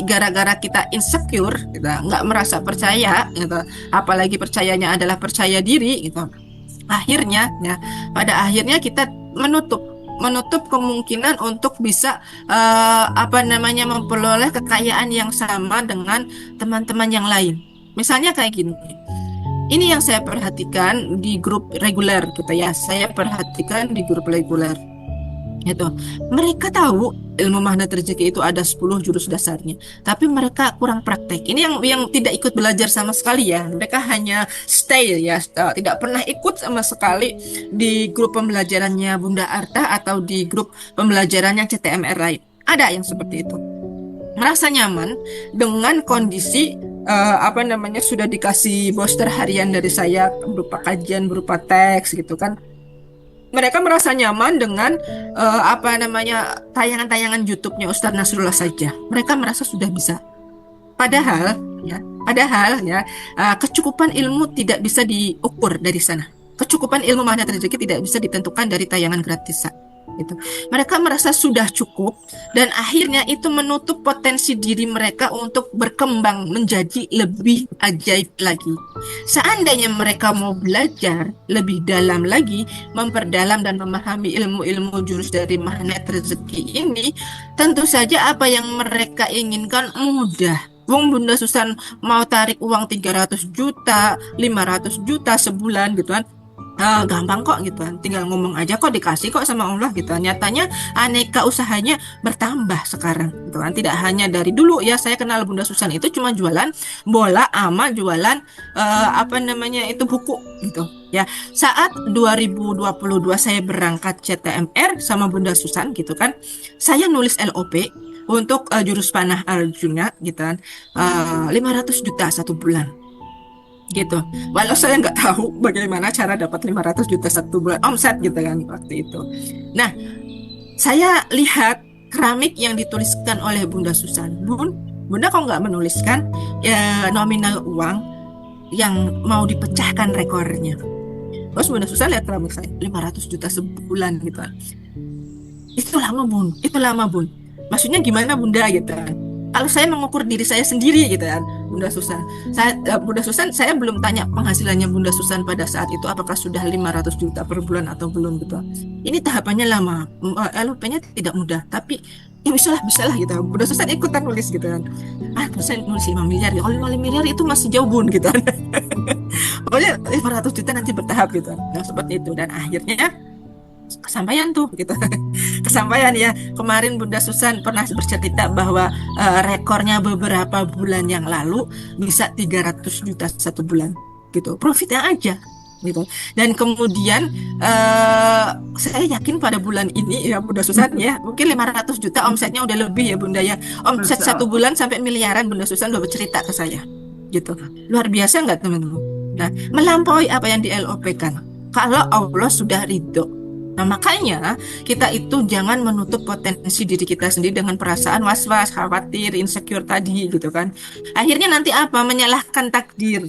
gara-gara kita insecure, kita nggak merasa percaya, gitu. Apalagi percayanya adalah percaya diri, gitu. Akhirnya, ya, pada akhirnya kita menutup menutup kemungkinan untuk bisa memperoleh kekayaan yang sama dengan teman-teman yang lain. Misalnya kayak gini. Ini yang saya perhatikan di grup reguler gitu ya. Saya perhatikan di grup reguler. Gitu. Mereka tahu ilmu magnet rezeki itu ada 10 jurus dasarnya, tapi mereka kurang praktek. Ini yang tidak ikut belajar sama sekali ya. Mereka hanya stay ya, tidak pernah ikut sama sekali di grup pembelajarannya Bunda Arta atau di grup pembelajarannya CTMR lain. Ada yang seperti itu. Merasa nyaman dengan kondisi sudah dikasih booster harian dari saya berupa kajian, berupa teks gitu kan. Mereka merasa nyaman dengan tayangan-tayangan YouTube-nya Ustadz Nasrullah saja. Mereka merasa sudah bisa. Padahal ya, kecukupan ilmu tidak bisa diukur dari sana. Kecukupan ilmu magnet rezeki tidak bisa ditentukan dari tayangan gratisan. Gitu. Mereka merasa sudah cukup dan akhirnya itu menutup potensi diri mereka untuk berkembang menjadi lebih ajaib lagi. Seandainya mereka mau belajar lebih dalam lagi, memperdalam dan memahami ilmu-ilmu jurus dari magnet rezeki ini, tentu saja apa yang mereka inginkan mudah. Wong Bunda Susan mau tarik uang 300 juta, 500 juta sebulan gitu kan. Gampang kok gitu kan, tinggal ngomong aja kok dikasih kok sama Allah gitu kan. Nyatanya aneka usahanya bertambah sekarang gitu kan. Tidak hanya dari dulu ya, saya kenal Bunda Susan itu cuma jualan bola sama jualan buku gitu ya. Saat 2022 saya berangkat CTMR sama Bunda Susan gitu kan, saya nulis LOP untuk jurus panah Arjuna gitu kan, 500 juta satu bulan gitu. Walau saya nggak tahu bagaimana cara dapat 500 juta satu bulan omset gitu kan waktu itu. Nah, saya lihat keramik yang dituliskan oleh Bunda Susan. Bunda kok nggak menuliskan ya nominal uang yang mau dipecahkan rekornya. Terus Bunda Susan lihat keramik saya 500 juta sebulan gitu kan. Itu lama bun. Maksudnya gimana Bunda gitu kan. Kalau saya mengukur diri saya sendiri gitu kan, Bunda Susan. Bunda Susan, saya belum tanya penghasilannya Bunda Susan pada saat itu apakah sudah 500 juta per bulan atau belum gitu. Ini tahapannya lama, LP-nya tidak mudah, tapi ya bisa lah gitu. Bunda Susan ikutan nulis gitu kan. Saya nulis 5 miliar ya. Kalau 5 miliar itu masih jauh Bun gitu kan. Pokoknya 500 juta nanti bertahap gitu. Nah, seperti itu dan akhirnya kesampaian tuh gitu. Kesampaian ya. Kemarin Bunda Susan pernah bercerita bahwa rekornya beberapa bulan yang lalu bisa 300 juta satu bulan gitu. Profitnya aja gitu. Dan kemudian saya yakin pada bulan ini ya Bunda Susan ya, mungkin 500 juta omsetnya udah lebih ya Bunda ya. Omset satu bulan sampai miliaran Bunda Susan udah bercerita ke saya gitu. Luar biasa nggak teman-teman? Nah, melampaui apa yang di LOP-kan. Kalau Allah sudah ridho. Nah, makanya kita itu jangan menutup potensi diri kita sendiri dengan perasaan was-was, khawatir, insecure tadi gitu kan. Akhirnya nanti apa? Menyalahkan takdir.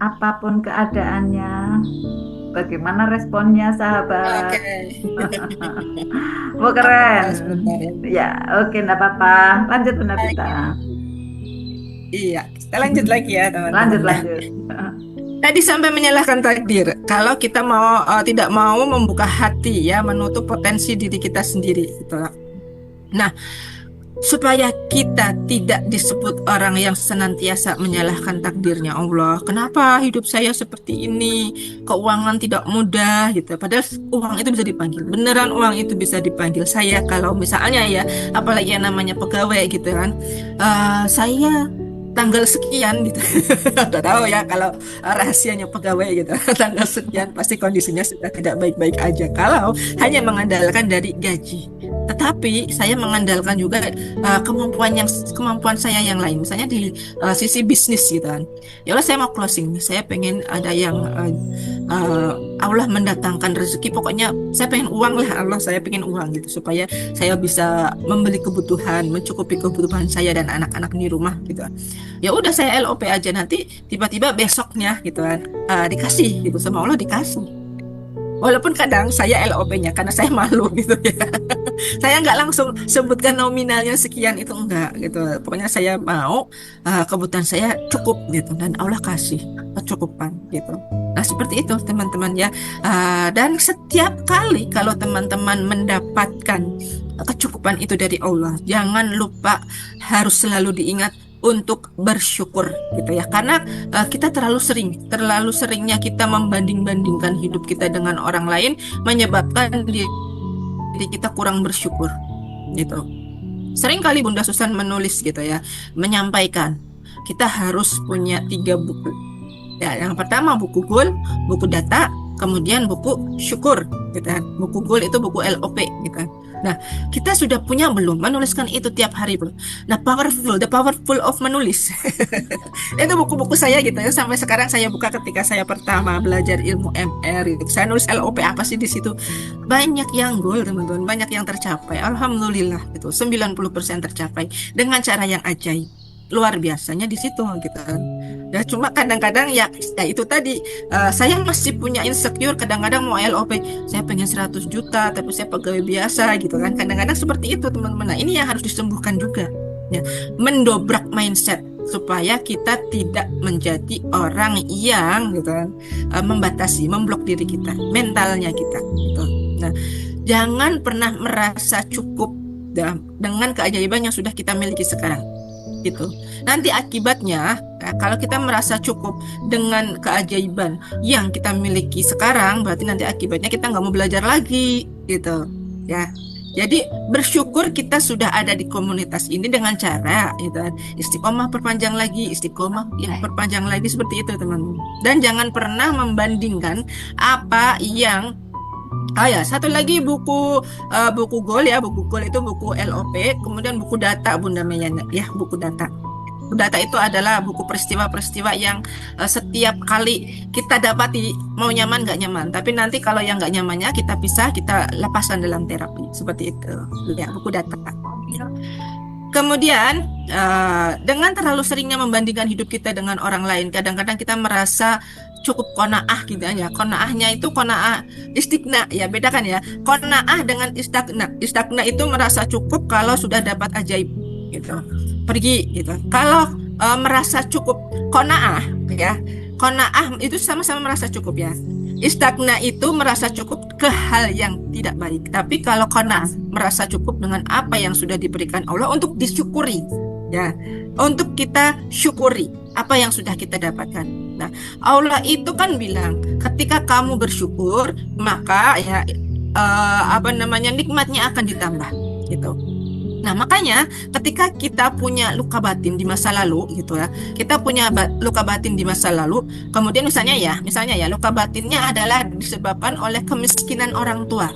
Apapun keadaannya, bagaimana responnya sahabat? Oke. Wah, keren. Sebentar ya. Ya, oke, enggak apa-apa. Lanjut Bunda Vita. Iya, kita lanjut lagi ya teman-teman. Lanjut. Tadi sampai menyalahkan takdir. Kalau kita mau tidak mau membuka hati ya, menutup potensi diri kita sendiri gitu. Nah, supaya kita tidak disebut orang yang senantiasa menyalahkan takdirnya Allah. Kenapa hidup saya seperti ini? Keuangan tidak mudah gitu. Padahal uang itu bisa dipanggil. Beneran uang itu bisa dipanggil. Saya kalau misalnya ya, apalagi yang namanya pegawai gitu kan. Saya tanggal sekian gitu. Udah tahu ya kalau rahasianya pegawai gitu. Tanggal sekian pasti kondisinya sudah tidak baik-baik aja kalau hanya mengandalkan dari gaji. Tetapi saya mengandalkan juga kemampuan saya yang lain. Misalnya di sisi bisnis gitu kan. Ya Allah, saya mau closing. Saya pengen ada yang Allah mendatangkan rezeki. Pokoknya saya pengen uang lah Allah. Saya pengen uang gitu supaya saya bisa membeli kebutuhan, mencukupi kebutuhan saya dan anak-anak di rumah gitu kan. Ya udah saya LOP aja, nanti tiba-tiba besoknya gitu kan dikasih gitu sama Allah, dikasih Walaupun kadang saya LOP-nya karena saya malu gitu ya. Saya nggak langsung sebutkan nominalnya sekian, itu enggak gitu. Pokoknya saya mau kebutuhan saya cukup gitu, dan Allah kasih kecukupan gitu. Nah, seperti itu teman-teman ya. Dan setiap kali kalau teman-teman mendapatkan kecukupan itu dari Allah, jangan lupa harus selalu diingat untuk bersyukur gitu ya, karena kita terlalu seringnya kita membanding-bandingkan hidup kita dengan orang lain, menyebabkan diri kita kurang bersyukur gitu. Sering kali Bunda Susan menulis gitu ya, menyampaikan kita harus punya 3 buku ya. Yang pertama buku goal, buku data, kemudian buku syukur gitu kan. Buku goal itu buku LOP gitu kan. Nah, kita sudah punya belum menuliskan itu tiap hari belum? Nah, the powerful of menulis. Itu buku-buku saya gitu ya. Sampai sekarang saya buka ketika saya pertama belajar ilmu MR gitu. Saya nulis LOP apa sih di situ. Banyak yang goal teman-teman, banyak yang tercapai. Alhamdulillah itu 90% tercapai dengan cara yang ajaib. Luar biasanya di situ gitu kan. Ya cuma kadang-kadang ya itu tadi, saya masih punya insecure, kadang-kadang mau LOP saya pengen 100 juta tapi saya pegawai biasa gitu kan, kadang-kadang seperti itu teman-teman. Nah, ini yang harus disembuhkan juga ya, mendobrak mindset supaya kita tidak menjadi orang yang gitu kan, membatasi, memblok diri kita, mentalnya kita gitu. Nah, jangan pernah merasa cukup dengan keajaiban yang sudah kita miliki sekarang gitu. Nanti akibatnya kalau kita merasa cukup dengan keajaiban yang kita miliki sekarang, berarti nanti akibatnya kita nggak mau belajar lagi gitu ya. Jadi bersyukur kita sudah ada di komunitas ini dengan cara gitu, istiqomah perpanjang lagi, istiqomah yang perpanjang lagi, seperti itu teman-teman. Dan jangan pernah membandingkan apa yang satu lagi buku goal ya. Buku goal itu buku LOP, kemudian buku data Bunda Meyana ya, buku data. Buku data itu adalah buku peristiwa-peristiwa yang setiap kali kita dapati, mau nyaman nggak nyaman, tapi nanti kalau yang nggak nyamannya kita pisah, kita lepaskan dalam terapi, seperti itu ya, buku data. Kemudian dengan terlalu seringnya membandingkan hidup kita dengan orang lain, kadang-kadang kita merasa cukup qanaah gitu ya. Qanaahnya itu qanaah istighna ya, bedakan ya. Qanaah dengan istighna. Istighna itu merasa cukup kalau sudah dapat ajaib gitu. Pergi gitu. Kalau merasa cukup qanaah ya. Qanaah itu sama-sama merasa cukup ya. Istighna itu merasa cukup ke hal yang tidak baik. Tapi kalau qanaah merasa cukup dengan apa yang sudah diberikan Allah untuk disyukuri ya. Untuk kita syukuri apa yang sudah kita dapatkan. Nah, Allah itu kan bilang, ketika kamu bersyukur, maka ya nikmatnya akan ditambah gitu. Nah, makanya ketika kita punya luka batin di masa lalu gitu ya, kita punya luka batin di masa lalu, kemudian misalnya ya luka batinnya adalah disebabkan oleh kemiskinan orang tua.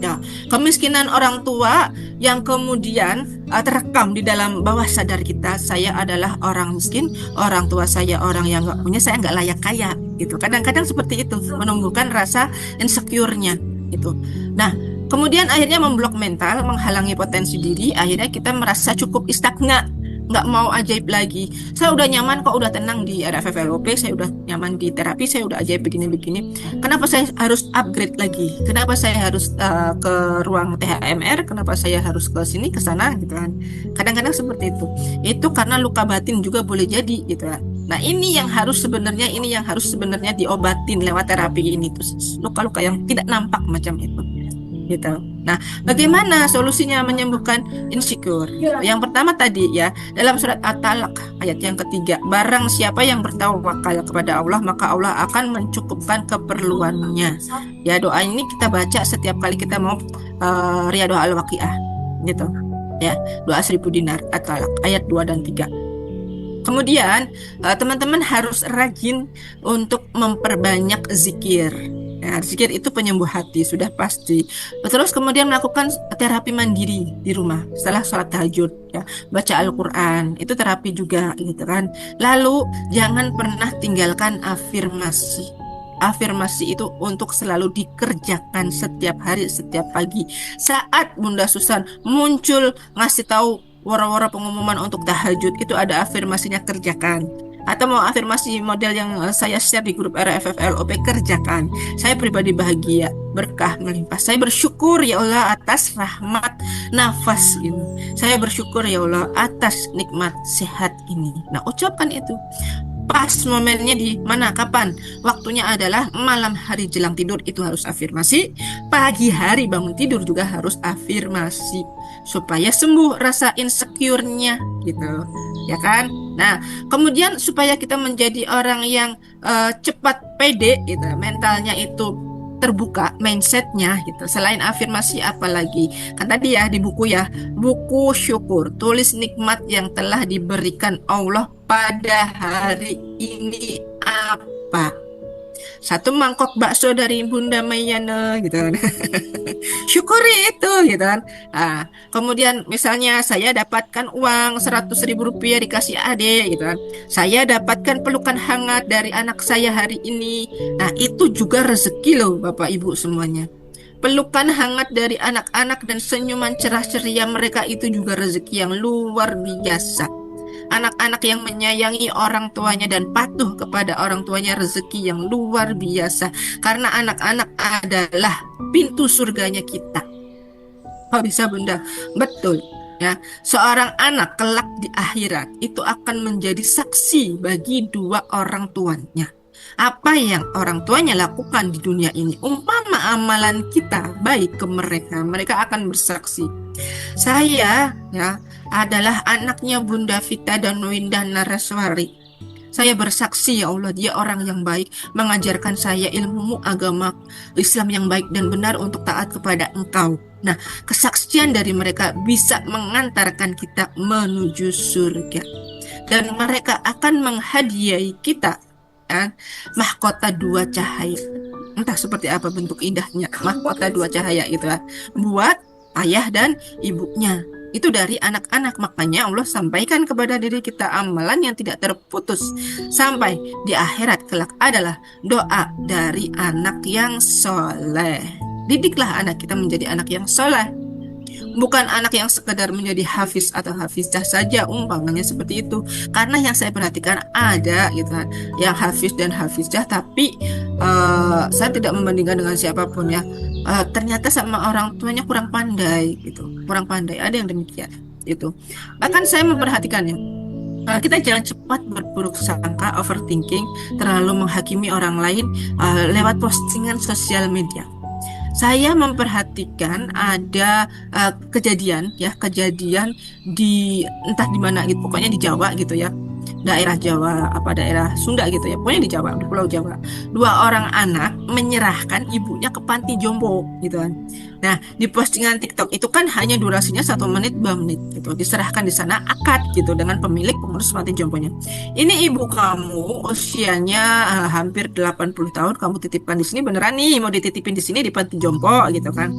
Ya, kemiskinan orang tua yang kemudian terekam di dalam bawah sadar kita, saya adalah orang miskin, orang tua saya orang yang nggak punya, saya nggak layak kaya gitu. Kadang-kadang seperti itu menumbuhkan rasa insecure-nya gitu. Nah, kemudian akhirnya memblok mental, menghalangi potensi diri, akhirnya kita merasa cukup istagna, nggak mau ajaib lagi. Saya udah nyaman kok, udah tenang di RFFLOP, saya udah nyaman di terapi, saya udah ajaib begini-begini. Kenapa saya harus upgrade lagi? Kenapa saya harus ke ruang THMR? Kenapa saya harus ke sini, ke sana gitu kan? Kadang-kadang seperti itu. Itu karena luka batin juga boleh jadi gitu kan. Nah, ini yang harus sebenarnya diobatin lewat terapi ini tuh. Luka-luka yang tidak nampak macam itu. Gitu. Nah, bagaimana solusinya menyembuhkan insecure? Yang pertama tadi ya, dalam surat At-Talaq ayat yang ketiga, barang siapa yang bertawakal kepada Allah, maka Allah akan mencukupkan keperluannya. Ya, doa ini kita baca setiap kali kita mau Riyadhah Al-Waqiah gitu. Ya, doa 1000 dinar At-Talaq ayat 2 dan 3. Kemudian teman-teman harus rajin untuk memperbanyak zikir. Ya, zikir itu penyembuh hati, sudah pasti. Terus kemudian melakukan terapi mandiri di rumah setelah sholat tahajud, ya, baca Al-Quran, itu terapi juga, gitu kan. Lalu jangan pernah tinggalkan afirmasi. Afirmasi itu untuk selalu dikerjakan setiap hari, setiap pagi. Saat Bunda Susan muncul ngasih tahu wara-wara pengumuman untuk tahajud, itu ada afirmasinya, kerjakan. atau mau afirmasi model yang saya share di grup RFFLOP, kerjakan. Saya pribadi bahagia, berkah melimpah. Saya bersyukur ya Allah atas rahmat nafas ini. Saya bersyukur ya Allah atas nikmat sehat ini. Nah, ucapkan itu. Pas momennya di mana, kapan? Waktunya adalah malam hari jelang tidur, itu harus afirmasi. Pagi hari bangun tidur juga harus afirmasi. Supaya sembuh rasa insecure-nya gitu. Ya kan? Nah, kemudian supaya kita menjadi orang yang cepat pede gitu, mentalnya itu terbuka, mindsetnya gitu. Selain afirmasi apalagi? Kan tadi ya di buku ya, buku syukur, tulis nikmat yang telah diberikan Allah pada hari ini apa? Satu mangkok bakso dari Bunda Mayana gitu kan. Syukuri itu gitu kan. Nah, kemudian misalnya saya dapatkan uang 100.000 rupiah dikasih ade gitu kan. Saya dapatkan pelukan hangat dari anak saya hari ini. Nah, itu juga rezeki loh Bapak Ibu semuanya. Pelukan hangat dari anak-anak dan senyuman cerah ceria mereka itu juga rezeki yang luar biasa. Anak-anak yang menyayangi orang tuanya dan patuh kepada orang tuanya rezeki yang luar biasa. Karena anak-anak adalah pintu surganya kita. Oh bisa Bunda? Betul. Ya, seorang anak kelak di akhirat itu akan menjadi saksi bagi dua orang tuanya. Apa yang orang tuanya lakukan di dunia ini, umpama amalan kita baik ke mereka, mereka akan bersaksi. Saya ya adalah anaknya Bunda Vita dan Windah Naraswari. Saya bersaksi ya Allah, dia orang yang baik, mengajarkan saya ilmu agama Islam yang baik dan benar untuk taat kepada Engkau. Nah, kesaksian dari mereka bisa mengantarkan kita menuju surga. Dan mereka akan menghadiahi kita ya, mahkota dua cahaya. Entah seperti apa bentuk indahnya mahkota dua cahaya itu ya, buat ayah dan ibunya. Itu dari anak-anak, makanya Allah sampaikan kepada diri kita amalan yang tidak terputus sampai di akhirat kelak adalah doa dari anak yang soleh. Didiklah anak kita menjadi anak yang soleh, bukan anak yang sekedar menjadi hafiz atau hafizah saja, umpamanya seperti itu. Karena yang saya perhatikan ada gitu kan, yang hafiz dan hafizah, tapi saya tidak membandingkan dengan siapapun ya. Ternyata sama orang tuanya kurang pandai gitu, kurang pandai. Ada yang demikian itu. Bahkan saya memperhatikannya. Kita jangan cepat berburuk sangka, overthinking, terlalu menghakimi orang lain lewat postingan sosial media. Saya memperhatikan ada kejadian di entah di mana gitu, pokoknya di Jawa gitu ya, daerah Jawa apa daerah Sunda gitu ya, pokoknya di Jawa, di Pulau Jawa. Dua orang anak menyerahkan ibunya ke panti jompo gitu kan. Nah, di postingan TikTok itu kan hanya durasinya 1 menit 2 menit gitu, diserahkan di sana akad gitu dengan pemilik pengurus panti jomponya. Ini ibu kamu usianya hampir 80 tahun, kamu titipkan di sini, beneran nih mau dititipin di sini di panti jompo gitu kan.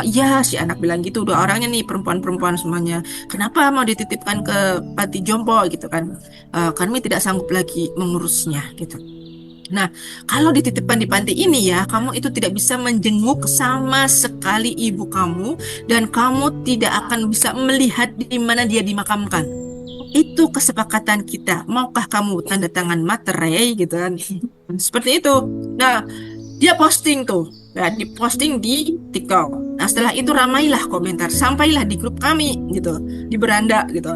Iya, si anak bilang gitu, dua orangnya nih perempuan-perempuan semuanya. Kenapa mau dititipkan ke panti jompo gitu kan? Kami tidak sanggup lagi mengurusnya gitu. Nah, kalau dititipkan di panti ini ya, kamu itu tidak bisa menjenguk sama sekali ibu kamu dan kamu tidak akan bisa melihat di mana dia dimakamkan. Itu kesepakatan kita. Maukah kamu tanda tangan materai gitu kan? Seperti itu. Nah, dia posting tuh. Ya, diposting di TikTok. Nah, setelah itu ramailah komentar, sampailah di grup kami gitu, di beranda gitu.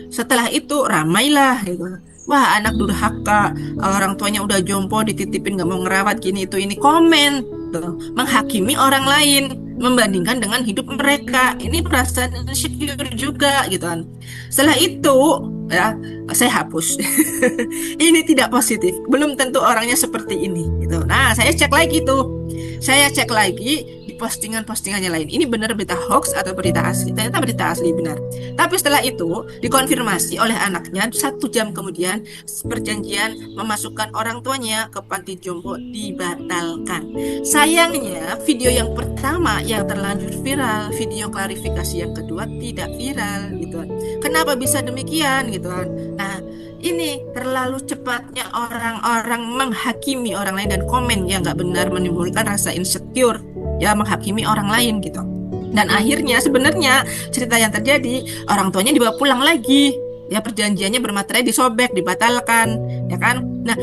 Setelah itu ramailah gitu. Wah, anak durhaka, orang tuanya udah jompo, dititipin gak mau ngerawat gini itu ini, komen tuh, menghakimi orang lain, membandingkan dengan hidup mereka. Ini perasaan insecure juga gitu kan. Setelah itu ya saya hapus. Ini tidak positif. Belum tentu orangnya seperti ini gitu. Nah, saya cek lagi tuh. Saya cek lagi di postingan-postingannya lain. Ini benar berita hoax atau berita asli? Ternyata berita asli, benar. Tapi setelah itu dikonfirmasi oleh anaknya 1 jam kemudian, perjanjian memasukkan orang tuanya ke panti jompo dibatalkan. Sayangnya video yang pertama yang terlanjur viral, video klarifikasi yang kedua tidak viral gitu. Kenapa bisa demikian gitu kan? Nah, ini terlalu cepatnya orang-orang menghakimi orang lain dan komen yang nggak benar, menimbulkan rasa insecure ya, menghakimi orang lain gitu. Dan akhirnya sebenarnya cerita yang terjadi, orang tuanya dibawa pulang lagi Ya perjanjiannya bermaterai disobek, dibatalkan, ya kan? Nah,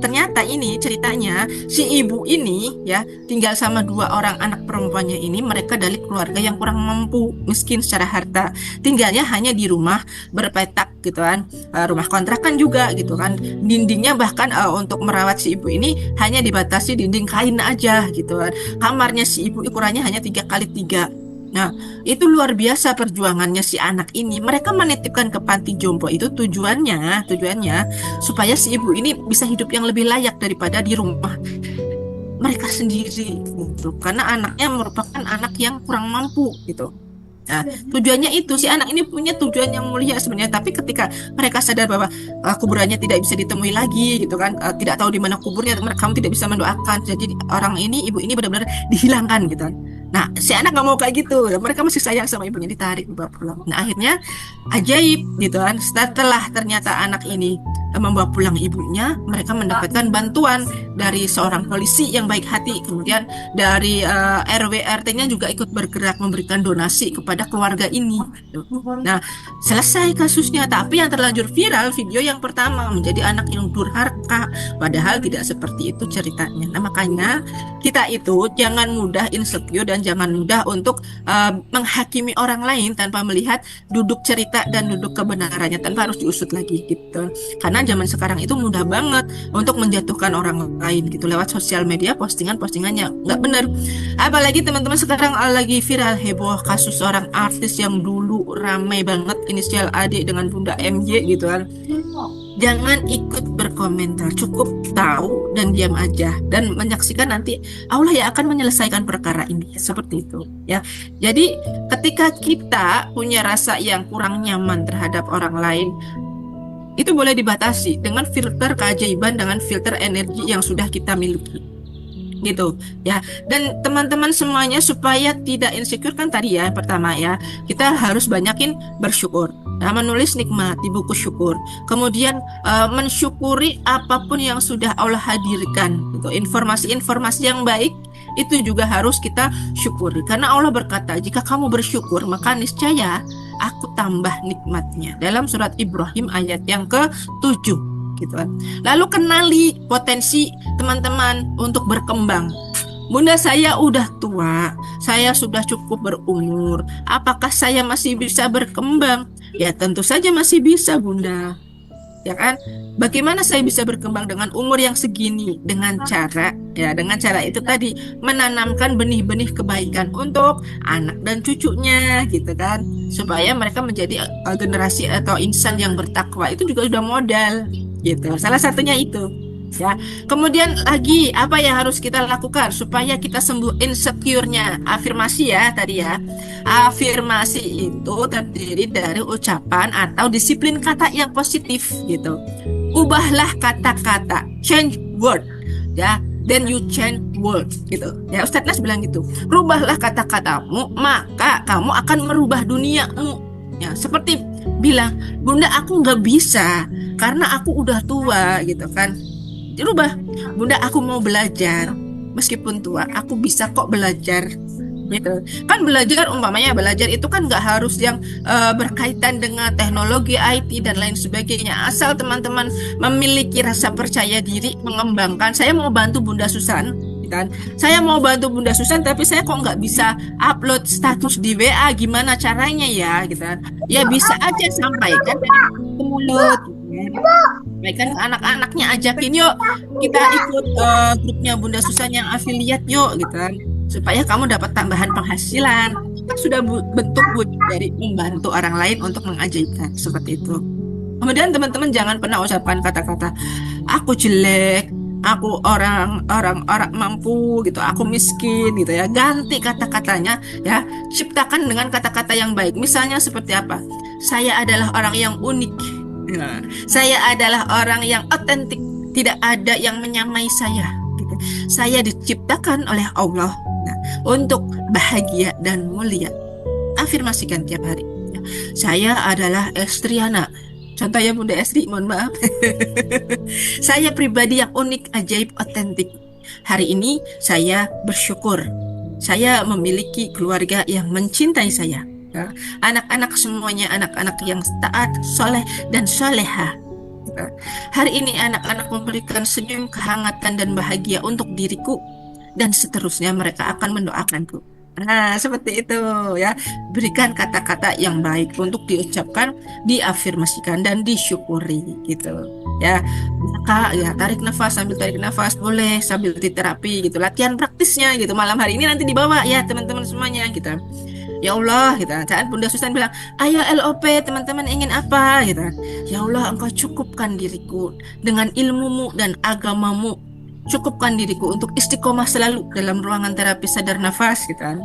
ternyata ini ceritanya si ibu ini ya tinggal sama dua orang anak perempuannya ini, mereka dari keluarga yang kurang mampu, miskin secara harta. Tinggalnya hanya di rumah berpetak gitu kan. Rumah kontrakan juga gitu kan. Dindingnya bahkan untuk merawat si ibu ini hanya dibatasi dinding kain aja gitu kan. Kamarnya si ibu ukurannya hanya 3 kali 3. Nah, itu luar biasa perjuangannya si anak ini. Mereka menitipkan ke panti jompo itu tujuannya supaya si ibu ini bisa hidup yang lebih layak daripada di rumah mereka sendiri gitu. Karena anaknya merupakan anak yang kurang mampu gitu. Nah, tujuannya itu si anak ini punya tujuan yang mulia sebenarnya, tapi ketika mereka sadar bahwa kuburannya tidak bisa ditemui lagi gitu kan, tidak tahu di mana kuburnya, kamu tidak bisa mendoakan, jadi orang ini, ibu ini benar-benar dihilangkan gitu kan. Nah, si anak nggak mau kayak gitu, mereka masih sayang sama ibunya, ditarik dibawa pulang. Nah, akhirnya ajaib gitu kan, setelah ternyata anak ini membawa pulang ibunya, mereka mendapatkan bantuan dari seorang polisi yang baik hati, kemudian dari RW RT-nya juga ikut bergerak memberikan donasi kepada keluarga ini. Nah, selesai kasusnya. Tapi yang terlanjur viral video yang pertama menjadi anak yang durhaka, padahal tidak seperti itu ceritanya. Nah, makanya kita itu jangan mudah insecure dan jangan mudah untuk menghakimi orang lain tanpa melihat duduk cerita dan duduk kebenarannya, tanpa harus diusut lagi gitu. Karena zaman sekarang itu mudah banget untuk menjatuhkan orang lain gitu lewat sosial media, postingan-postingannya nggak benar. Apalagi teman-teman sekarang lagi viral heboh kasus seorang artis yang dulu ramai banget, inisial AD dengan Bunda MY gitu kan. Jangan ikut berkomentar, cukup tahu dan diam aja dan menyaksikan, nanti Allah yang akan menyelesaikan perkara ini, seperti itu ya. Jadi ketika kita punya rasa yang kurang nyaman terhadap orang lain, itu boleh dibatasi dengan filter keajaiban, dengan filter energi yang sudah kita miliki gitu ya. Dan teman-teman semuanya supaya tidak insecure kan tadi ya, pertama ya kita harus banyakin bersyukur, nah, menulis nikmat di buku syukur, kemudian mensyukuri apapun yang sudah Allah hadirkan gitu. Informasi-informasi yang baik itu juga harus kita syukuri, karena Allah berkata jika kamu bersyukur maka niscaya aku tambah nikmatnya, dalam surat Ibrahim ayat yang ke-7 gitu kan. Lalu kenali potensi teman-teman untuk berkembang. Bunda, saya udah tua, saya sudah cukup berumur, apakah saya masih bisa berkembang? Ya tentu saja masih bisa, Bunda, ya kan? Bagaimana saya bisa berkembang dengan umur yang segini? Dengan cara itu tadi, menanamkan benih-benih kebaikan untuk anak dan cucunya gitu kan, supaya mereka menjadi generasi atau insan yang bertakwa. Itu juga sudah modal gitu, salah satunya itu ya. Kemudian lagi apa yang harus kita lakukan supaya kita sembuh insecure-nya? Afirmasi ya tadi ya. Afirmasi itu terdiri dari ucapan atau disiplin kata yang positif gitu. Ubahlah kata-kata, change word ya, then you change world gitu ya. Ustadz Nas bilang gitu, rubahlah kata-katamu maka kamu akan merubah duniamu ya. Seperti bilang, Bunda aku nggak bisa karena aku udah tua gitu kan, dirubah, Bunda aku mau belajar meskipun tua, aku bisa kok belajar gitu kan. Belajar umpamanya belajar itu kan nggak harus yang berkaitan dengan teknologi IT dan lain sebagainya, asal teman-teman memiliki rasa percaya diri, mengembangkan. Saya mau bantu Bunda Susan kan, saya mau bantu Bunda Susan tapi saya kok nggak bisa upload status di WA, gimana caranya ya gitu kan. Ya bisa aja sampaikan ke mulut, sampaikan ke anak-anaknya, ajakin yuk kita ikut grupnya Bunda Susan yang afiliat yuk gitu kan, supaya kamu dapat tambahan penghasilan. Kan sudah bentuk wujud dari membantu orang lain untuk mengajaibkan, seperti itu. Kemudian teman-teman jangan pernah ucapkan kata-kata aku jelek, aku orang mampu gitu, aku miskin gitu ya. Ganti kata-katanya ya, ciptakan dengan kata-kata yang baik. Misalnya seperti apa? Saya adalah orang yang unik ya. Saya adalah orang yang otentik, tidak ada yang menyamai saya gitu. Saya diciptakan oleh Allah untuk bahagia dan mulia. Afirmasikan tiap hari ya. Saya adalah Estriana, contohnya Bunda Estri, mohon maaf. Saya pribadi yang unik, ajaib, otentik. Hari ini saya bersyukur saya memiliki keluarga yang mencintai saya. Ya. Anak-anak semuanya anak-anak yang taat, soleh, dan soleha. Ya. Hari ini anak-anak memberikan senyum, kehangatan, dan bahagia untuk diriku, dan seterusnya mereka akan mendoakanku. Nah, seperti itu ya. Berikan kata-kata yang baik untuk diucapkan, diafirmasikan, dan disyukuri gitu. Ya, maka ya tarik nafas, sambil tarik nafas boleh sambil diterapi gitu. Latihan praktisnya gitu. Malam hari ini nanti dibawa ya teman-teman semuanya gitu. Ya Allah, gitu. Saat Bunda Susan bilang, ayo LOP, teman-teman ingin apa? Gitu. Ya Allah, Engkau cukupkan diriku dengan ilmumu dan agamamu. Cukupkan diriku untuk istiqomah selalu dalam ruangan terapi sadar nafas, gitu kan.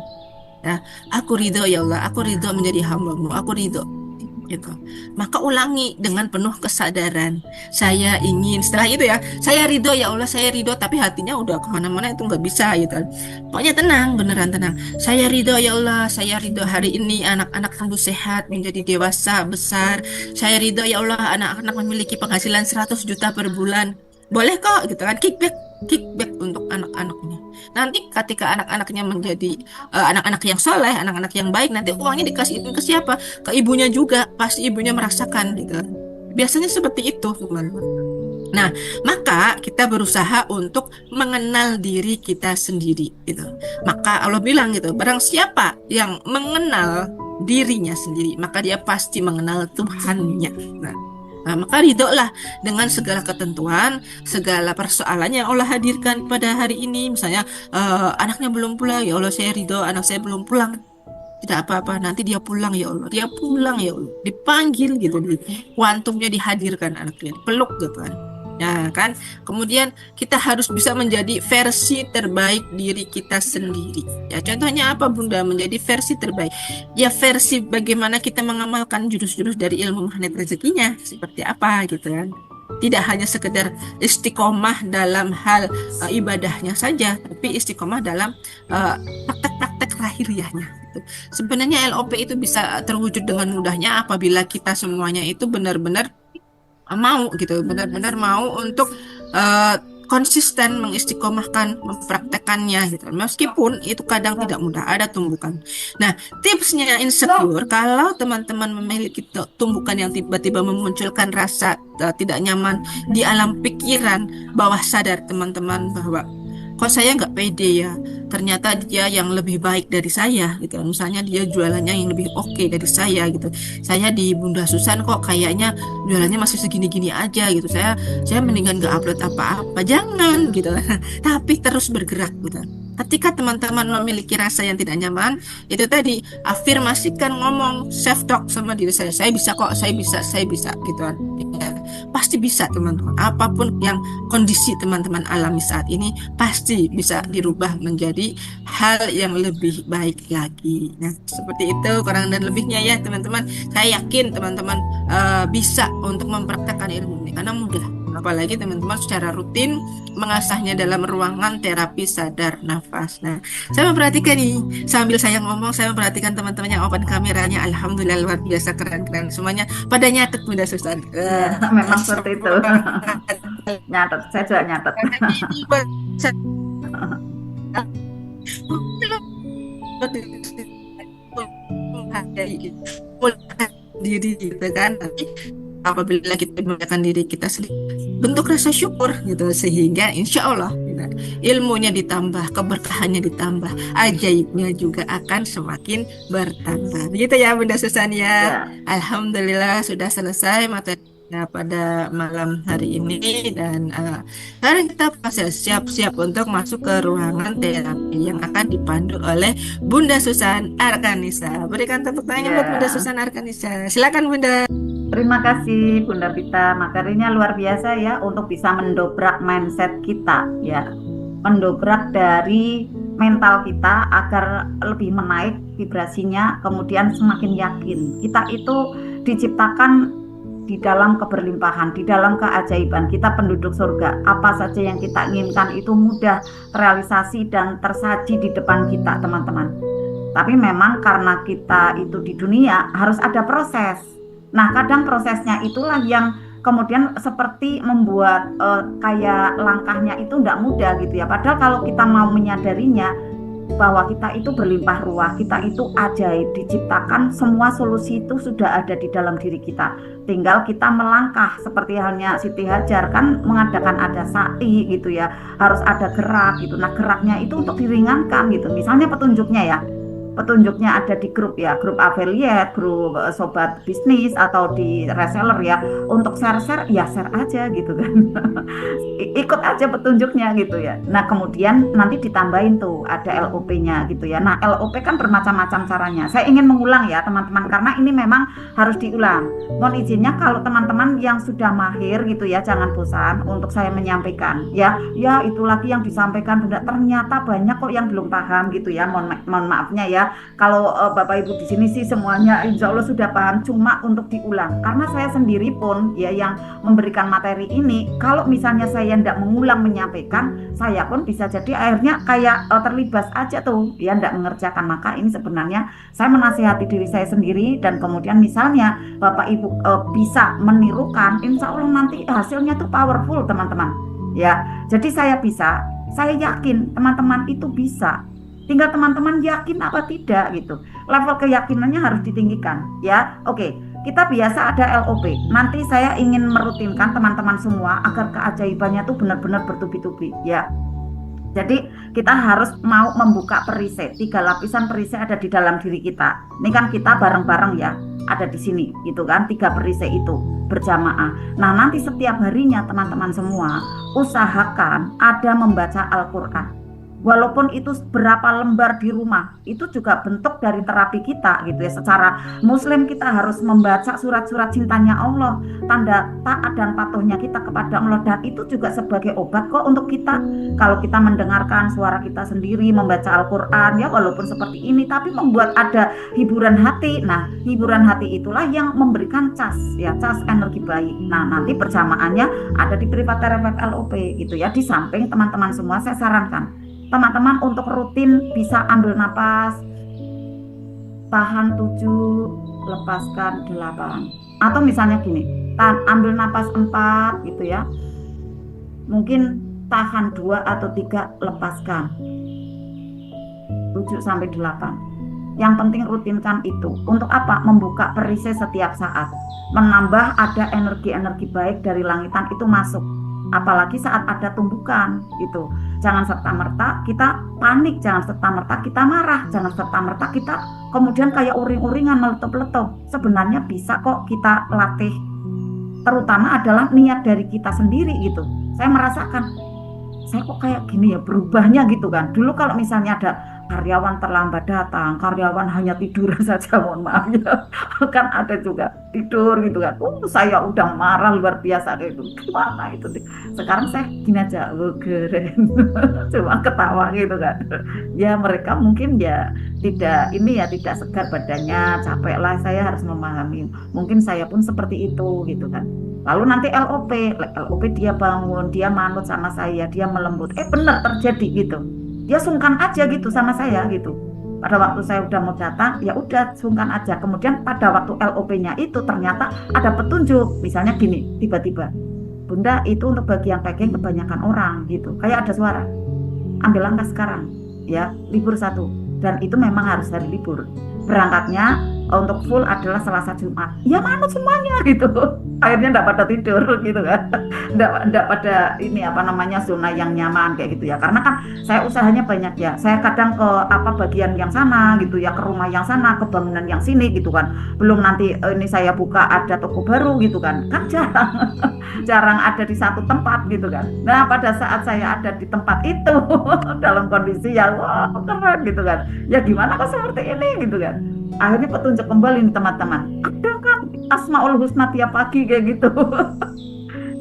Ya, aku ridho ya Allah, aku ridho menjadi hambamu, aku ridho. Gitu. Maka ulangi dengan penuh kesadaran. Saya ingin setelah itu ya, saya ridho ya Allah, saya ridho, tapi hatinya udah kemana-mana itu nggak bisa gitu. Pokoknya tenang, beneran tenang. Saya ridho ya Allah, saya ridho hari ini anak-anak tumbuh sehat, menjadi dewasa, besar. Saya ridho ya Allah, anak-anak memiliki penghasilan 100 juta per bulan. Boleh kok gitu kan, kickback untuk anak-anak ini. Nanti ketika anak-anaknya menjadi anak-anak yang soleh, anak-anak yang baik, nanti uangnya dikasih ke siapa? Ke ibunya juga, pasti ibunya merasakan gitu. Biasanya seperti itu, teman-teman. Nah, maka kita berusaha untuk mengenal diri kita sendiri gitu. Maka Allah bilang gitu, barang siapa yang mengenal dirinya sendiri, maka dia pasti mengenal Tuhannya. Maka ridholah dengan segala ketentuan, segala persoalan yang Allah hadirkan pada hari ini. Misalnya anaknya belum pulang, ya Allah saya ridho anak saya belum pulang. Tidak apa-apa, nanti dia pulang ya Allah. Dia pulang ya Allah. Dipanggil gitu, kuantumnya dihadirkan anaknya, peluk gitu kan. Ya kan, kemudian kita harus bisa menjadi versi terbaik diri kita sendiri. Ya contohnya apa Bunda? Menjadi versi terbaik. Ya versi bagaimana kita mengamalkan jurus-jurus dari ilmu magnet rezekinya seperti apa gitu kan. Tidak hanya sekedar istiqomah dalam hal ibadahnya saja, tapi istiqomah dalam praktek-praktek lahiriahnya. Gitu. Sebenarnya LOP itu bisa terwujud dengan mudahnya apabila kita semuanya itu benar-benar mau gitu, benar-benar mau untuk uh, konsisten mengistiqomahkan, mempraktekannya gitu. Meskipun itu kadang tidak mudah, ada tumbukan. Nah, tipsnya insecure, kalau teman-teman memiliki tumbukan yang tiba-tiba memunculkan rasa tidak nyaman di alam pikiran, bawah sadar teman-teman bahwa kok saya nggak pede ya, ternyata dia yang lebih baik dari saya gitu. Misalnya dia jualannya yang lebih oke dari saya gitu. Saya di Bunda Susan kok kayaknya jualannya masih segini-gini aja gitu. Saya mendingan nggak upload apa-apa. Jangan gitu. Tapi terus bergerak gitu. Ketika teman-teman memiliki rasa yang tidak nyaman, itu tadi afirmasikan, ngomong self talk sama diri saya. Saya bisa kok, saya bisa gitu kan. Ya, pasti bisa teman-teman. Apapun yang kondisi teman-teman alami saat ini pasti bisa dirubah menjadi hal yang lebih baik lagi. Nah, seperti itu kurang dan lebihnya ya teman-teman. Saya yakin teman-teman bisa untuk mempraktekkan ilmu ini karena mudah. Apalagi teman-teman secara rutin mengasahnya dalam ruangan terapi sadar nafas. Nah, saya memperhatikan nih sambil saya ngomong, saya memperhatikan teman-teman yang open kameranya. Alhamdulillah luar biasa keren-keren semuanya. Pada nyatet Bunda Susan. Ya, memang seperti itu. Nyatet, saya juga nyatet. Diri gitu kan. Apabila kita menggunakan diri kita sendiri, bentuk rasa syukur gitu, sehingga insya Allah gitu, ilmunya ditambah, keberkahannya ditambah, ajaibnya juga akan semakin bertambah. Begitu ya Bunda Susan ya. Ya. Alhamdulillah sudah selesai materinya pada malam hari ini, dan sekarang kita proses siap-siap untuk masuk ke ruangan terapi yang akan dipandu oleh Bunda Susan Arkanisa. Berikan tepuk tangan buat Bunda Susan Arkanisa. Silakan Bunda. Terima kasih Bunda Pita, materinya luar biasa ya untuk bisa mendobrak mindset kita ya. Mendobrak dari mental kita agar lebih menaik vibrasinya, kemudian semakin yakin. Kita itu diciptakan di dalam keberlimpahan, di dalam keajaiban. Kita penduduk surga. Apa saja yang kita inginkan itu mudah terrealisasi dan tersaji di depan kita, teman-teman. Tapi memang karena kita itu di dunia harus ada proses. Nah, kadang prosesnya itulah yang kemudian seperti membuat kayak langkahnya itu tidak mudah gitu ya. Padahal kalau kita mau menyadarinya, bahwa kita itu berlimpah ruah, kita itu ajaib, diciptakan, semua solusi itu sudah ada di dalam diri kita. Tinggal kita melangkah, seperti halnya Siti Hajar kan mengadakan ada sa'i gitu ya, harus ada gerak gitu. Nah, geraknya itu untuk diringankan gitu. Misalnya petunjuknya ya, petunjuknya ada di grup ya, grup affiliate, grup sobat bisnis atau di reseller ya. Untuk share-share ya share aja gitu kan. Ikut aja petunjuknya gitu ya. Nah, kemudian nanti ditambahin tuh ada LOP-nya gitu ya. Nah, LOP kan bermacam-macam caranya. Saya ingin mengulang ya teman-teman, karena ini memang harus diulang. Mohon izinnya kalau teman-teman yang sudah mahir gitu ya, jangan bosan untuk saya menyampaikan ya. Ya, itu lagi yang disampaikan Bunda, ternyata banyak kok yang belum paham gitu ya. Mohon maafnya ya. Kalau Bapak Ibu di sini sih semuanya insya Allah sudah paham, cuma untuk diulang. Karena saya sendiri pun ya yang memberikan materi ini, kalau misalnya saya tidak mengulang menyampaikan, saya pun bisa jadi akhirnya kayak terlibas aja tuh, ya tidak mengerjakan. Maka ini sebenarnya saya menasihati diri saya sendiri, dan kemudian misalnya Bapak Ibu bisa menirukan, insya Allah nanti hasilnya tuh powerful teman-teman. Ya, jadi saya yakin teman-teman itu bisa. Tinggal teman-teman yakin apa tidak gitu. Level keyakinannya harus ditinggikan ya. Oke, kita biasa ada LOP. Nanti saya ingin merutinkan teman-teman semua agar keajaibannya tuh benar-benar bertubi-tubi ya. Jadi kita harus mau membuka perisai. 3 lapisan perisai ada di dalam diri kita. Ini kan kita bareng-bareng ya, ada di sini gitu kan, 3 perisai itu berjamaah. Nah, nanti setiap harinya teman-teman semua usahakan ada membaca Al-Quran. Walaupun itu berapa lembar di rumah, itu juga bentuk dari terapi kita gitu ya. Secara muslim kita harus membaca surat-surat cintanya Allah, tanda taat dan patuhnya kita kepada Allah, dan itu juga sebagai obat kok untuk kita. Kalau kita mendengarkan suara kita sendiri membaca Al-Quran ya, walaupun seperti ini, tapi membuat ada hiburan hati. Nah, hiburan hati itulah yang memberikan cas energi baik. Nah, nanti berjamaahnya ada di Private Therapy LOP gitu ya. Di samping teman-teman semua saya sarankan teman-teman untuk rutin bisa ambil napas, tahan 7, lepaskan 8. Atau misalnya gini, ambil napas 4 gitu ya. Mungkin tahan 2 atau 3, lepaskan 7 sampai 8. Yang penting rutinkan itu. Untuk apa? Membuka perisai setiap saat. Menambah ada energi-energi baik dari langitan itu masuk. Apalagi saat ada tumbukan gitu. Jangan serta-merta kita panik, jangan serta-merta kita marah, jangan serta-merta kita kemudian kayak uring-uringan meletup-letup. Sebenarnya bisa kok kita latih. Terutama adalah niat dari kita sendiri gitu. Saya merasakan, saya kok kayak gini ya berubahnya gitu kan. Dulu kalau misalnya ada karyawan terlambat datang, karyawan hanya tidur saja, mohon maaf ya, kan ada juga tidur gitu kan. Saya udah marah luar biasa kayak itu. Gimana itu? Sekarang saya gini aja, keren, cuma ketawa gitu kan. Ya mereka mungkin ya tidak segar badannya, capek lah. Saya harus memahami. Mungkin saya pun seperti itu gitu kan. Lalu nanti LOP dia bangun, dia manut sama saya, dia melembut. Benar terjadi gitu. Dia sungkan aja gitu sama saya gitu. Pada waktu saya udah mau datang, ya udah sungkan aja. Kemudian pada waktu LOP-nya itu ternyata ada petunjuk. Misalnya gini, tiba-tiba, Bunda itu untuk bagian packing kebanyakan orang gitu. Kayak ada suara. Ambil langkah sekarang, ya libur 1. Dan itu memang harus hari libur. Berangkatnya untuk full adalah Selasa Jumat. Ya manut semuanya gitu. Akhirnya enggak pada tidur gitu kan. Enggak pada zona yang nyaman kayak gitu ya. Karena kan saya usahanya banyak ya. Saya kadang ke bagian yang sana gitu ya, ke rumah yang sana, ke bangunan yang sini gitu kan. Belum nanti ini saya buka ada toko baru gitu kan. Kan jarang ada di satu tempat gitu kan. Nah, pada saat saya ada di tempat itu dalam kondisi yang wah keren gitu kan. Ya gimana kok seperti ini gitu kan. Akhirnya petunjuk kembali nih teman-teman. Ada kan Asmaul Husna tiap pagi kayak gitu.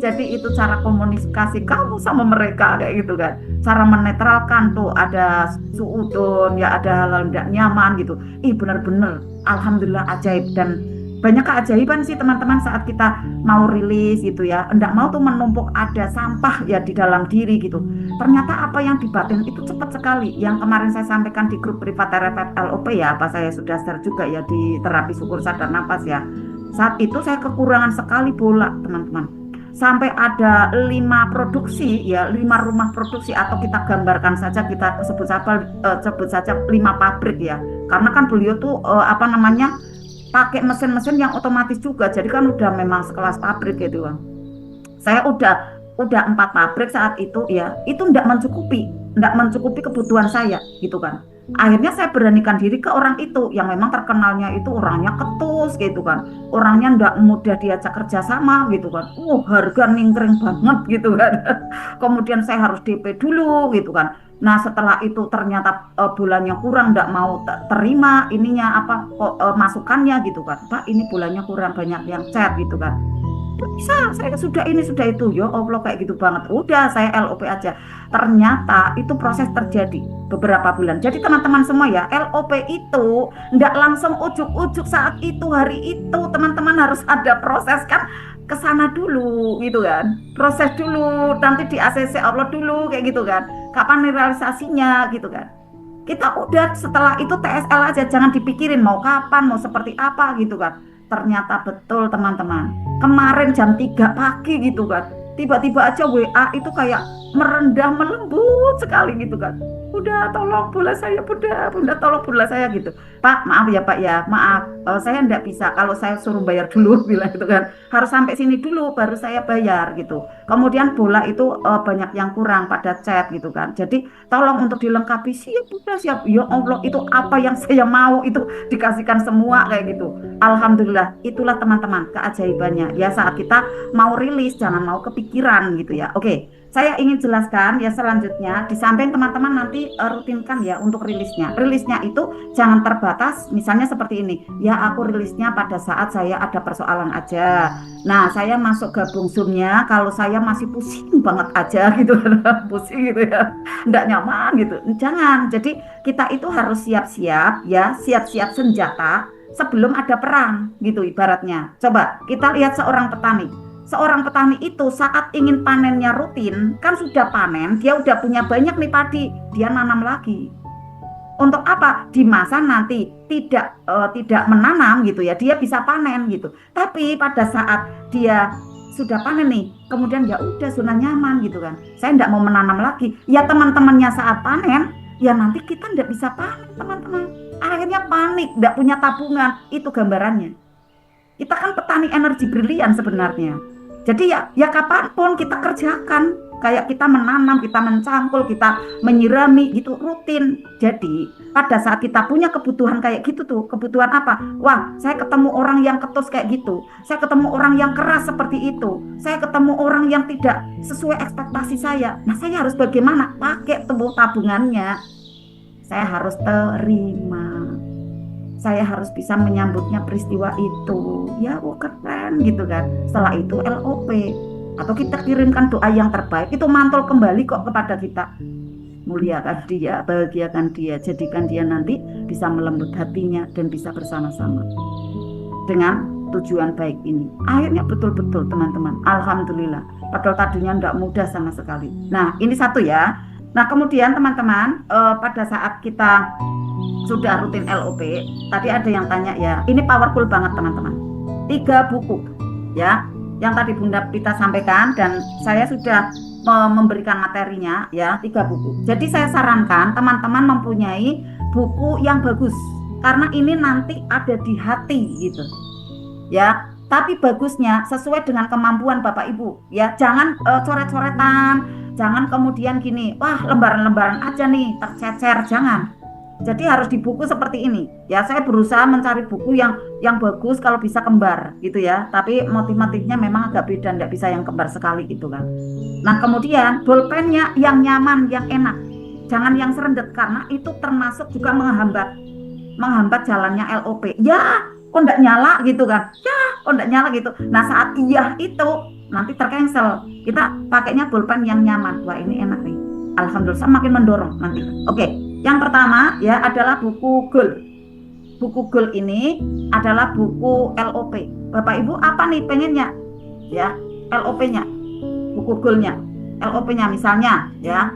Jadi itu cara komunikasi kamu sama mereka kayak gitu kan. Cara menetralkan tuh ada suudon ya, ada hal-hal tidak nyaman gitu. Benar-benar alhamdulillah ajaib, dan banyak keajaiban sih teman-teman saat kita mau rilis gitu ya. Enggak mau tuh menumpuk ada sampah ya di dalam diri gitu. Ternyata apa yang dibatin itu cepat sekali. Yang kemarin saya sampaikan di grup Private Therapy LOP ya, saya sudah share juga ya di terapi syukur sadar nafas ya. Saat itu saya kekurangan sekali bola teman-teman. sampai ada 5 produksi ya, 5 rumah produksi, atau kita gambarkan saja, kita sebut saja 5 pabrik ya, karena kan beliau tuh apa namanya, pakai mesin-mesin yang otomatis juga, jadi kan udah memang sekelas pabrik gitu kan. Saya udah 4 pabrik saat itu ya, itu enggak mencukupi kebutuhan saya gitu kan. Akhirnya saya beranikan diri ke orang itu yang memang terkenalnya itu orangnya ketus gitu kan, orangnya enggak mudah diajak kerja sama gitu kan, harga ningkring banget gitu kan. Kemudian saya harus DP dulu gitu kan. Nah setelah itu ternyata bulannya kurang, enggak mau terima ininya apa kok masukannya gitu kan, Pak ini bulannya kurang banyak yang chat gitu kan. Bisa, saya sudah ini sudah itu, ya Allah kayak gitu banget, udah saya LOP aja. Ternyata itu proses terjadi beberapa bulan. Jadi teman-teman semua ya, LOP itu ndak langsung ujuk-ujuk saat itu hari itu, teman-teman harus ada proses kan, ke sana dulu gitu kan, proses dulu, nanti di ACC upload dulu kayak gitu kan, kapan realisasinya gitu kan. Kita udah setelah itu TSL aja, jangan dipikirin mau kapan, mau seperti apa gitu kan. Ternyata betul teman-teman, kemarin jam 3 pagi gitu kan, tiba-tiba aja WA itu kayak merendah melembut sekali gitu kan. Udah tolong bola saya, bunda tolong bola saya gitu. Pak maaf ya Pak ya, maaf saya enggak bisa kalau saya suruh bayar dulu bilang gitu kan, harus sampai sini dulu baru saya bayar gitu. Kemudian bola itu banyak yang kurang pada chat gitu kan, jadi tolong untuk dilengkapi. Siap bunda siap, ya Allah itu apa yang saya mau itu dikasihkan semua kayak gitu. Alhamdulillah, itulah teman-teman keajaibannya ya, saat kita mau rilis jangan mau kepikiran gitu ya. Oke, saya ingin jelaskan ya selanjutnya, di samping teman-teman nanti rutinkan ya untuk rilisnya. Rilisnya itu jangan terbatas, misalnya seperti ini, ya aku rilisnya pada saat saya ada persoalan aja. Nah, saya masuk gabung Zoom-nya kalau saya masih pusing banget aja gitu, pusing gitu ya, nggak nyaman gitu. Jangan, jadi kita itu harus siap-siap ya, siap-siap senjata sebelum ada perang gitu ibaratnya. Coba kita lihat seorang petani. Seorang petani itu saat ingin panennya rutin, kan sudah panen, dia udah punya banyak nih padi, dia nanam lagi. Untuk apa? Di masa nanti tidak menanam gitu ya, dia bisa panen gitu. Tapi pada saat dia sudah panen nih, kemudian ya udah zona nyaman gitu kan, saya tidak mau menanam lagi. Ya teman-temannya saat panen, ya nanti kita tidak bisa panen teman-teman. Akhirnya panik, tidak punya tabungan, itu gambarannya. Kita kan petani energi brilian sebenarnya. Jadi ya kapanpun kita kerjakan, kayak kita menanam, kita mencangkul, kita menyirami gitu rutin. Jadi pada saat kita punya kebutuhan kayak gitu tuh, kebutuhan apa? Wah, saya ketemu orang yang ketus kayak gitu, saya ketemu orang yang keras seperti itu, saya ketemu orang yang tidak sesuai ekspektasi saya. Nah, saya harus bagaimana? Pakai tubuh tabungannya. Saya harus terima. Saya harus bisa menyambutnya peristiwa itu. Ya, keren gitu kan. Setelah itu LOP. Atau kita kirimkan doa yang terbaik. Itu mantul kembali kok kepada kita. Muliakan dia, bahagiakan dia. Jadikan dia nanti bisa melembut hatinya dan bisa bersama-sama. Dengan tujuan baik ini. Akhirnya betul-betul teman-teman. Alhamdulillah. Padahal tadinya tidak mudah sama sekali. Nah, ini satu ya. Nah, kemudian teman-teman, pada saat kita sudah rutin LOP, tadi ada yang tanya ya, ini powerful banget teman-teman, 3 buku ya, yang tadi Bunda Pita sampaikan dan saya sudah memberikan materinya ya, 3 buku. Jadi saya sarankan teman-teman mempunyai buku yang bagus, karena ini nanti ada di hati gitu ya, tapi bagusnya sesuai dengan kemampuan Bapak Ibu ya, jangan coret-coretan, jangan kemudian gini, wah lembaran-lembaran aja nih tercecer, jangan. Jadi harus di buku seperti ini ya. Saya berusaha mencari buku yang bagus, kalau bisa kembar gitu ya, tapi motif-motifnya memang agak beda, tidak bisa yang kembar sekali gitu kan. Nah kemudian bolpennya yang nyaman, yang enak, jangan yang serendet, karena itu termasuk juga menghambat jalannya LOP ya. Kok tidak nyala gitu kan ya, kok tidak nyala gitu. Nah saat iya itu nanti tercancel, kita pakainya bolpen yang nyaman. Wah ini enak nih, alhamdulillah makin mendorong nanti. Oke. Yang pertama ya adalah buku Goal. Buku Goal ini adalah buku LOP. Bapak Ibu apa nih pengennya? Ya, LOP-nya. Buku Goal-nya. LOP-nya misalnya ya.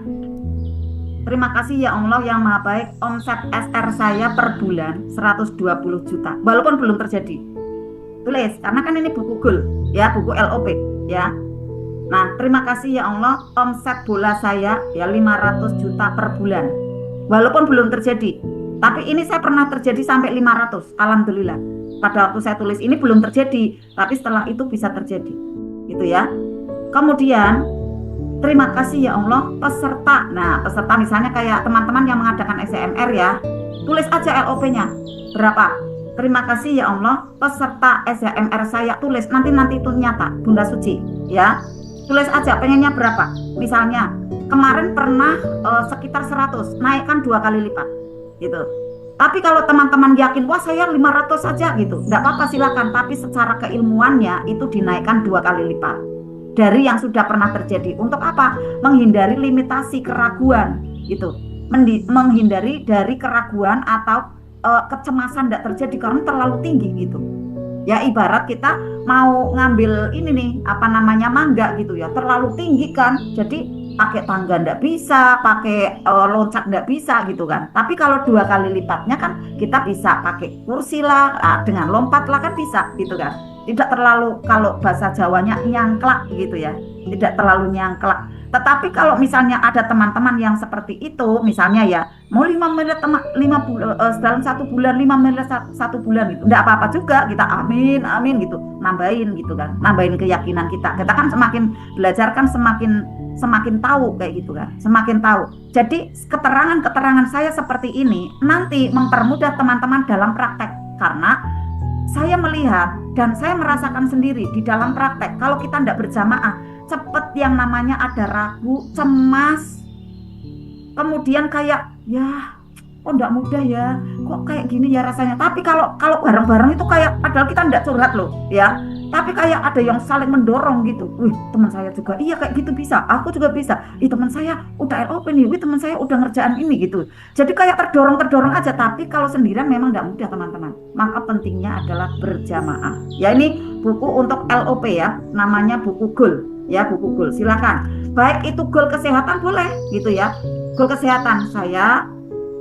Terima kasih ya Allah yang Maha Baik, omset SR saya per bulan 120 juta. Walaupun belum terjadi. Tulis, karena kan ini buku Goal ya, buku LOP ya. Nah, terima kasih ya Allah, omset bola saya ya 500 juta per bulan. Walaupun belum terjadi, tapi ini saya pernah terjadi sampai 500, alhamdulillah. Pada waktu saya tulis ini belum terjadi, tapi setelah itu bisa terjadi. Gitu ya. Kemudian, terima kasih ya Allah, peserta. Nah, peserta misalnya kayak teman-teman yang mengadakan SMR ya, tulis aja LOP-nya. Berapa? Terima kasih ya Allah, peserta SMR saya tulis. Nanti itu nyata, Bunda Suci. Ya, tulis aja pengennya berapa. Misalnya, kemarin pernah sekitar 100, naikkan 2 kali lipat. Gitu. Tapi kalau teman-teman yakin, wah saya 500 saja gitu, enggak apa-apa silakan. Tapi secara keilmuannya itu dinaikkan 2 kali lipat dari yang sudah pernah terjadi. Untuk apa? Menghindari limitasi keraguan gitu. Menghindari dari keraguan atau kecemasan tidak terjadi karena terlalu tinggi gitu. Ya ibarat kita mau ngambil ini nih, apa namanya, mangga gitu ya, terlalu tinggi kan. Jadi pakai tangga ndak bisa, pakai loncat ndak bisa gitu kan. Tapi kalau 2 kali lipatnya kan kita bisa pakai kursi lah, dengan lompat lah kan bisa gitu kan. Tidak terlalu, kalau bahasa Jawanya nyangklak gitu ya, tidak terlalu nyangklak. Tetapi kalau misalnya ada teman-teman yang seperti itu, misalnya ya mau 5 miliar dalam 1 bulan, 5 miliar 1 bulan gitu, enggak apa-apa juga, kita amin amin gitu, nambahin gitu kan, nambahin keyakinan kita. Kita kan semakin belajar kan semakin tahu kayak gitu kan, semakin tahu. Jadi keterangan saya seperti ini nanti mempermudah teman-teman dalam praktek, karena saya melihat dan saya merasakan sendiri di dalam praktek, kalau kita tidak berjamaah, cepat yang namanya ada ragu, cemas, kemudian kayak ya kok tidak mudah ya, kok kayak gini ya rasanya. Tapi kalau bareng-bareng itu kayak, padahal kita tidak curhat loh ya, tapi kayak ada yang saling mendorong gitu. Wih, teman saya juga iya kayak gitu bisa, aku juga bisa. Ih, teman saya udah LOP nih, wih teman saya udah ngerjaan ini gitu. Jadi kayak terdorong aja. Tapi kalau sendirian memang tidak mudah teman-teman. Maka pentingnya adalah berjamaah. Ya ini buku untuk LOP ya, namanya buku goal ya, buku goal. Silakan. Baik itu goal kesehatan boleh gitu ya. Goal kesehatan saya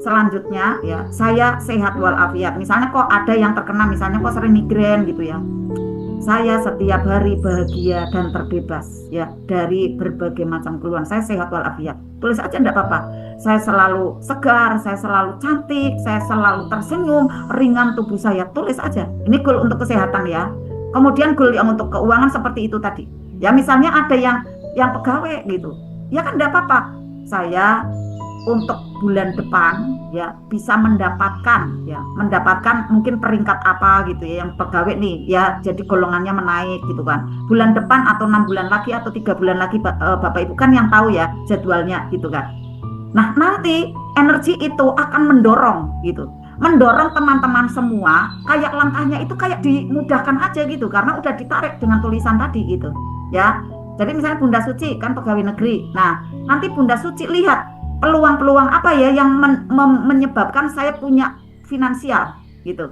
selanjutnya ya, saya sehat walafiat. Misalnya kok ada yang terkena, misalnya kok sering migrain gitu ya, saya setiap hari bahagia dan terbebas ya dari berbagai macam keluhan. Saya sehat walafiat. Tulis aja enggak apa-apa. Saya selalu segar, saya selalu cantik, saya selalu tersenyum, ringan tubuh saya. Tulis aja. Ini goal untuk kesehatan ya. Kemudian goal yang untuk keuangan seperti itu tadi. Ya misalnya ada yang pegawai gitu. Ya kan enggak apa-apa. Saya untuk bulan depan ya bisa mendapatkan mungkin peringkat apa gitu ya, yang pegawai nih ya, jadi golongannya menaik gitu kan, bulan depan atau 6 bulan lagi atau 3 bulan lagi, Bapak Ibu kan yang tahu ya jadwalnya gitu kan. Nah nanti energi itu akan mendorong teman-teman semua, kayak langkahnya itu kayak dimudahkan aja gitu, karena udah ditarik dengan tulisan tadi gitu ya. Jadi misalnya Bunda Suci kan pegawai negeri, nah nanti Bunda Suci lihat peluang-peluang apa ya yang menyebabkan saya punya finansial gitu.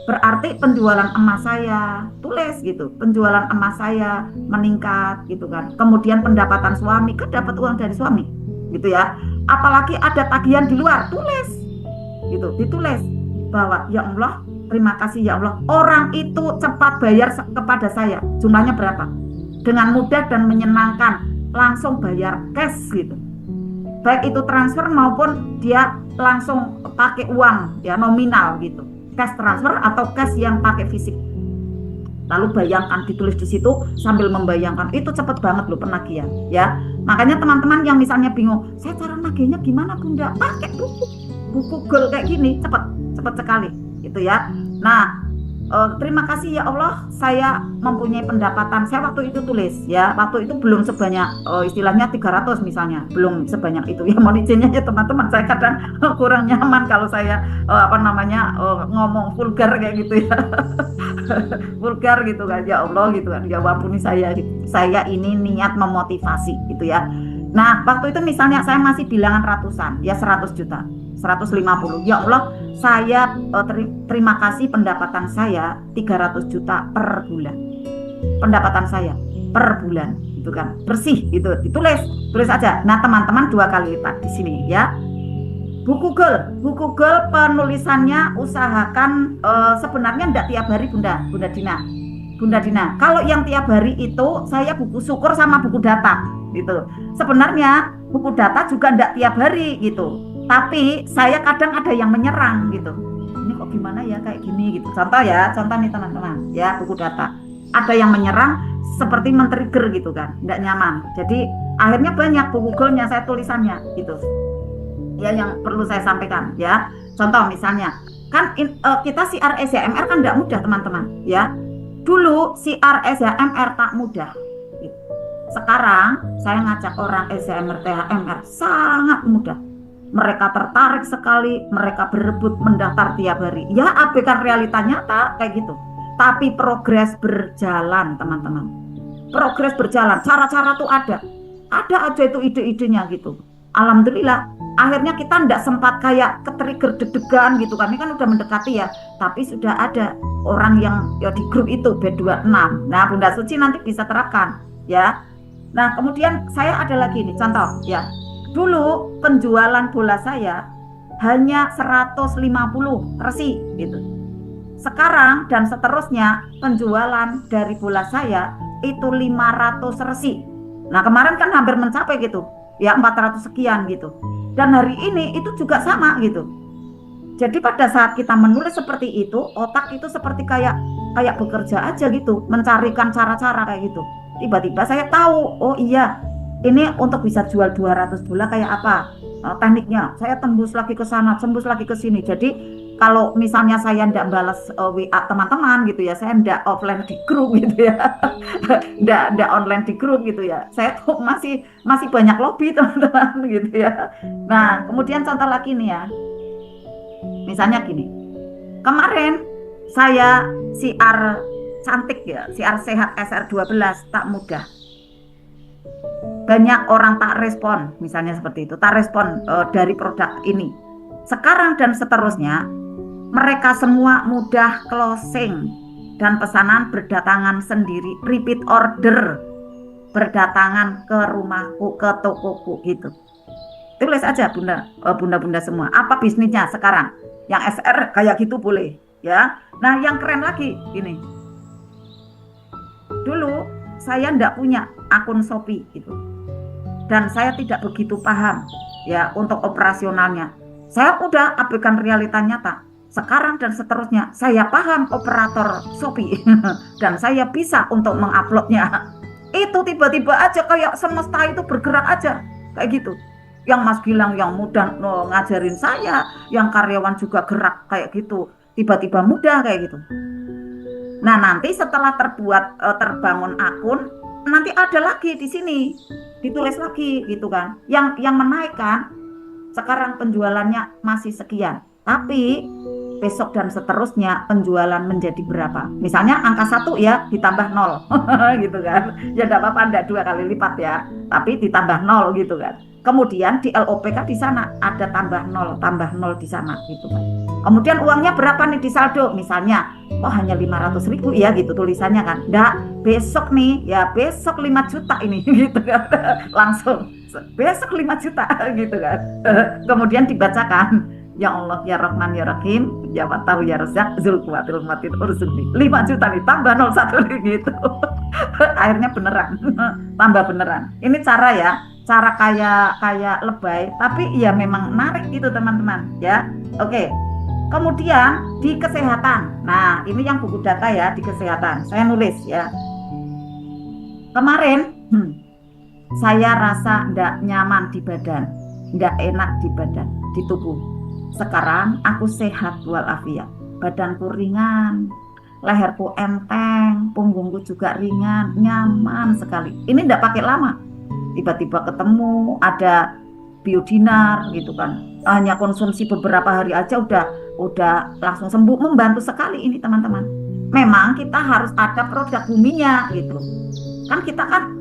Berarti penjualan emas saya, tulis gitu, penjualan emas saya meningkat gitu kan. Kemudian pendapatan suami, kan dapat uang dari suami gitu ya. Apalagi ada tagihan di luar, tulis gitu, ditulis bahwa ya Allah, terima kasih ya Allah, orang itu cepat bayar kepada saya. Jumlahnya berapa? Dengan mudah dan menyenangkan, langsung bayar cash gitu. Baik itu transfer maupun dia langsung pakai uang ya, nominal gitu, cash transfer atau cash yang pakai fisik. Lalu bayangkan, ditulis di situ sambil membayangkan, itu cepet banget loh penagihan ya. Makanya teman-teman yang misalnya bingung, saya cara nagihnya gimana Bunda? Pakai buku goal kayak gini, cepet sekali gitu ya. Nah terima kasih ya Allah, saya mempunyai pendapatan. Saya waktu itu tulis ya, waktu itu belum sebanyak istilahnya 300 misalnya, belum sebanyak itu ya. Mohon izinnya ya teman-teman, saya kadang kurang nyaman kalau saya ngomong vulgar kayak gitu ya. Vulgar gitu kan, ya Allah gitu kan, ya ampuni saya gitu. Saya ini niat memotivasi gitu ya. Nah waktu itu misalnya saya masih bilangan ratusan ya, 100 juta, 150. Ya Allah, saya terima kasih pendapatan saya 300 juta per bulan. Pendapatan saya per bulan itu kan bersih gitu, tulis aja. Nah teman-teman 2 kali lipat di sini ya. Buku goal penulisannya usahakan sebenarnya enggak tiap hari Bunda Dina. Bunda Dina. Kalau yang tiap hari itu saya buku syukur sama buku data gitu. Sebenarnya buku data juga enggak tiap hari gitu. Tapi saya kadang ada yang menyerang gitu. Ini kok gimana ya kayak gini gitu. Contoh nih teman-teman ya, buku data. Ada yang menyerang seperti men-trigger gitu kan, enggak nyaman. Jadi akhirnya banyak buku goalnya saya tulisannya gitu. Ya yang perlu saya sampaikan ya. Contoh misalnya kan kita siar SHMR kan enggak mudah teman-teman ya. Dulu siar SHMR tak mudah. Sekarang saya ngajak orang SHMR THMR sangat mudah. Mereka tertarik sekali, mereka berebut mendaftar tiap hari. Ya abaikan realita nyata kayak gitu. Tapi progres berjalan teman-teman. Progres berjalan, cara-cara tuh ada. Ada aja itu ide-idenya gitu. Alhamdulillah, akhirnya kita enggak sempat kayak ke-trigger deg-degan gitu kan. Ini kan udah mendekati ya. Tapi sudah ada orang yang ya di grup itu B26. Nah, Bunda Suci nanti bisa terapkan ya. Nah, kemudian saya ada lagi nih contoh ya. Dulu penjualan bola saya hanya 150 resi gitu. Sekarang dan seterusnya penjualan dari bola saya itu 500 resi. Nah, kemarin kan hampir mencapai gitu. Ya 400 sekian gitu. Dan hari ini itu juga sama gitu. Jadi pada saat kita menulis seperti itu, otak itu seperti kayak bekerja aja gitu, mencarikan cara-cara kayak gitu. Tiba-tiba saya tahu, oh iya, ini untuk bisa jual 200 bola kayak apa tekniknya. Saya tembus lagi ke sana, tembus lagi ke sini. Jadi kalau misalnya saya enggak balas WA teman-teman gitu ya, saya enggak offline di grup gitu ya. enggak online di grup gitu ya. Saya tuh masih banyak lobby teman-teman gitu ya. Nah, kemudian contoh lagi nih ya. Misalnya gini. Kemarin saya siar cantik ya, siar sehat SR12 tak mudah. Banyak orang tak respon, misalnya seperti itu, tak respon dari produk ini. Sekarang dan seterusnya, mereka semua mudah closing dan pesanan berdatangan sendiri, repeat order, berdatangan ke rumahku, ke tokoku gitu. Tulis aja bunda-bunda semua, apa bisnisnya sekarang? Yang SR kayak gitu boleh ya. Nah, yang keren lagi ini. Dulu saya enggak punya akun Shopee gitu. Dan saya tidak begitu paham ya untuk operasionalnya. Saya udah abaikan realita nyata. Sekarang dan seterusnya saya paham operator Shopee dan saya bisa untuk menguploadnya. Itu tiba-tiba aja kayak semesta itu bergerak aja kayak gitu. Yang Mas Gilang yang mudah ngajarin saya, yang karyawan juga gerak kayak gitu. Tiba-tiba mudah kayak gitu. Nah, nanti setelah terbangun akun, nanti ada lagi di sini ditulis lagi gitu kan. Yang menaikkan sekarang penjualannya masih sekian, tapi besok dan seterusnya penjualan menjadi berapa? Misalnya angka 1 ya ditambah 0 gitu kan. Ya enggak apa-apa, enggak 2 kali lipat ya, tapi ditambah 0 gitu kan. Kemudian di LOPK di sana ada tambah 0 di sana gitu kan. Kemudian uangnya berapa nih di saldo? Misalnya, oh hanya 500.000 ya gitu tulisannya kan. Enggak, besok nih ya besok 5 juta ini gitu kan. Langsung besok 5 juta gitu kan. Kemudian dibacakan, ya Allah ya Rahman ya Rahim, ya Fattahu ya Razzaq, Zulquwatil Matin Urzuqni. 5 juta nih tambah 01 gitu. Akhirnya beneran. Tambah beneran. Ini cara kayak lebay, tapi ya memang menarik gitu teman-teman ya. Oke. Kemudian di kesehatan. Nah, ini yang buku data ya, di kesehatan. Saya nulis ya. Kemarin saya rasa enggak nyaman di badan, enggak enak di badan, di tubuh. Sekarang aku sehat walafiat. Badanku ringan, leherku enteng, punggungku juga ringan, nyaman sekali. Ini enggak pakai lama. Tiba-tiba ketemu ada biodinar gitu kan. Hanya konsumsi beberapa hari aja udah langsung sembuh, membantu sekali ini teman-teman. Memang kita harus ada produk buminya gitu. Kan kita kan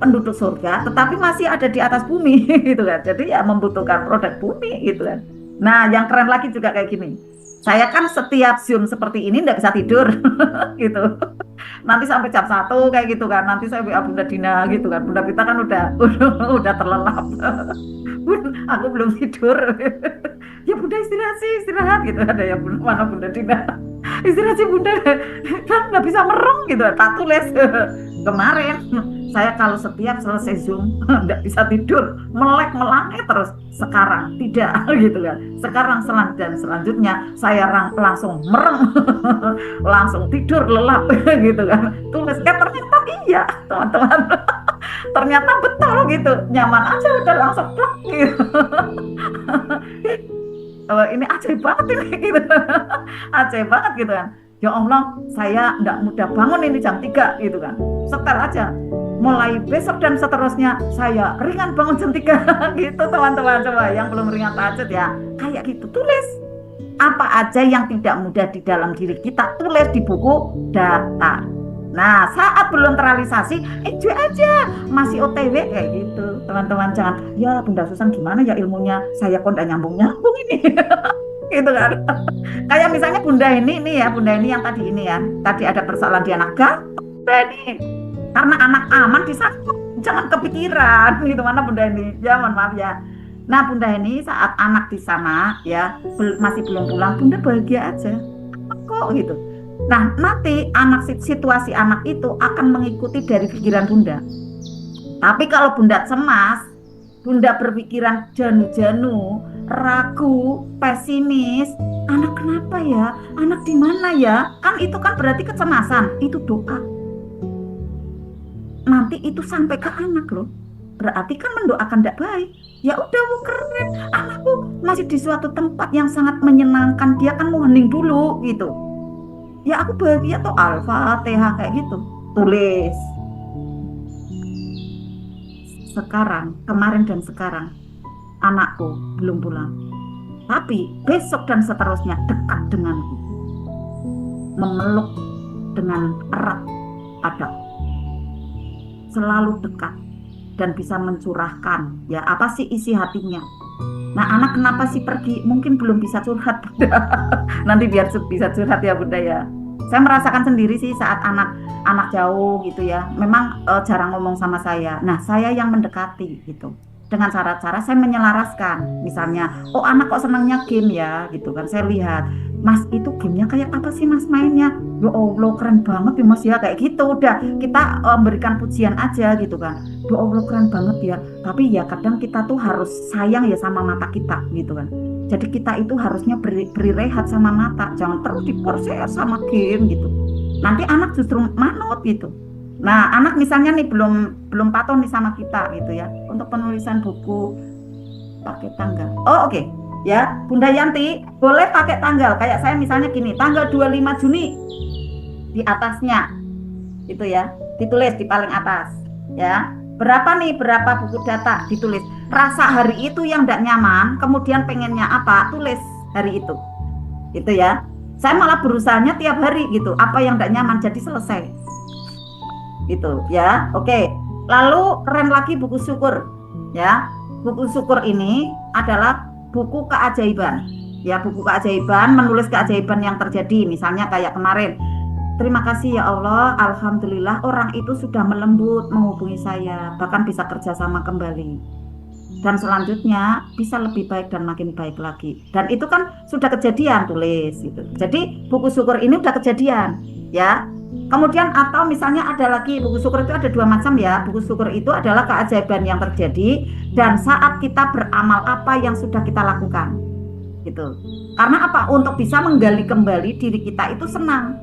penduduk surga, tetapi masih ada di atas bumi gitu kan. Jadi ya membutuhkan produk bumi gitu kan. Nah, yang keren lagi juga kayak gini. Saya kan setiap Zoom seperti ini nggak bisa tidur gitu. Nanti sampai jam 1 kayak gitu kan. Nanti saya WA Bunda Dina gitu kan. Bunda Pita kan udah terlelap. Bun, aku belum tidur. Ya Bunda istirahat gitu. Ada ya mana Bunda Dina. Istirahat sih bunda, kan nggak bisa merem gitu. Tak tulis kemarin saya kalau setiap selesai Zoom nggak bisa tidur, melek melangit terus. Sekarang tidak gitu kan. Sekarang dan selanjutnya saya langsung merem, langsung tidur lelap gitu kan. Tulis, ternyata iya teman-teman, ternyata betul gitu, nyaman aja udah langsung plek gitu. Ini ajaib banget ini gitu. Ajaib banget gitu kan. Ya Allah, saya nggak mudah bangun ini jam 3 gitu kan. Setel aja. Mulai besok dan seterusnya saya ringan bangun jam 3 gitu teman-teman. Coba yang belum ringan tahajud ya, kayak gitu tulis. Apa aja yang tidak mudah di dalam diri kita, tulis di buku data. Nah, saat belum terrealisasi, enjoy aja, masih OTW kayak gitu. Teman-teman jangan, ya Bunda Susan gimana ya ilmunya, saya kok nggak nyambung-nyambung ini. Gitu kan. Kayak misalnya Bunda ini ya, Bunda ini yang tadi ini ya. Tadi ada persoalan di anak Bunda ini. Karena anak aman di sana, jangan kepikiran gitu mana Bunda ini. Ya mohon maaf ya. Nah, Bunda ini saat anak di sana ya, masih belum pulang, Bunda bahagia aja. Kok gitu. Nah, nanti situasi anak itu akan mengikuti dari pikiran Bunda. Tapi kalau Bunda cemas, Bunda berpikiran janu-janu, ragu, pesimis, anak kenapa ya? Anak di mana ya? Kan itu kan berarti kecemasan, itu doa. Nanti itu sampai ke anak loh. Berarti kan mendoakan tidak baik. Ya udah, keren. Anakku masih di suatu tempat yang sangat menyenangkan, dia kan mau hening dulu gitu. Ya aku bahagia tuh, Al-Fatihah kayak gitu. Tulis. Sekarang, kemarin dan sekarang, anakku belum pulang. Tapi besok dan seterusnya dekat denganku. Memeluk dengan erat ada. Selalu dekat dan bisa mencurahkan. Ya apa sih isi hatinya. Nah, anak kenapa sih pergi? Mungkin belum bisa curhat, Bunda. Nanti biar bisa curhat ya, Bunda ya. Saya merasakan sendiri sih saat anak jauh gitu ya. Memang jarang ngomong sama saya. Nah, saya yang mendekati gitu. Dengan cara-cara saya menyelaraskan. Misalnya, oh anak kok senangnya game ya gitu kan. Saya lihat, Mas itu gamenya kayak apa sih Mas mainnya? Ya Allah keren banget ya Mas ya, kayak gitu. Udah kita berikan pujian aja gitu kan. Ya Allah keren banget ya. Tapi ya kadang kita tuh harus sayang ya sama mata kita gitu kan. Jadi kita itu harusnya beri rehat sama mata. Jangan terus diporsir sama game gitu. Nanti anak justru manut gitu. Nah, anak misalnya nih belum patuh nih sama kita gitu ya. Untuk penulisan buku pakai tanggal. Oh, oke. Ya, Bunda Yanti boleh pakai tanggal. Kayak saya misalnya gini, tanggal 25 Juni di atasnya. Itu ya. Ditulis di paling atas, ya. Berapa buku data ditulis. Rasa hari itu yang tidak nyaman, kemudian pengennya apa? Tulis hari itu. Itu ya. Saya malah berusahanya tiap hari gitu. Apa yang tidak nyaman jadi selesai. Gitu ya. Oke. Lalu keren lagi buku syukur ya. Buku syukur ini adalah buku keajaiban ya, buku keajaiban, menulis keajaiban yang terjadi. Misalnya kayak kemarin, terima kasih ya Allah, alhamdulillah orang itu sudah melembut menghubungi saya, bahkan bisa kerjasama kembali, dan selanjutnya bisa lebih baik dan makin baik lagi. Dan itu kan sudah kejadian, tulis gitu. Jadi buku syukur ini udah kejadian ya. Kemudian atau misalnya ada lagi buku syukur itu ada 2 macam ya. Buku syukur itu adalah keajaiban yang terjadi dan saat kita beramal apa yang sudah kita lakukan gitu. Karena apa? Untuk bisa menggali kembali diri kita itu senang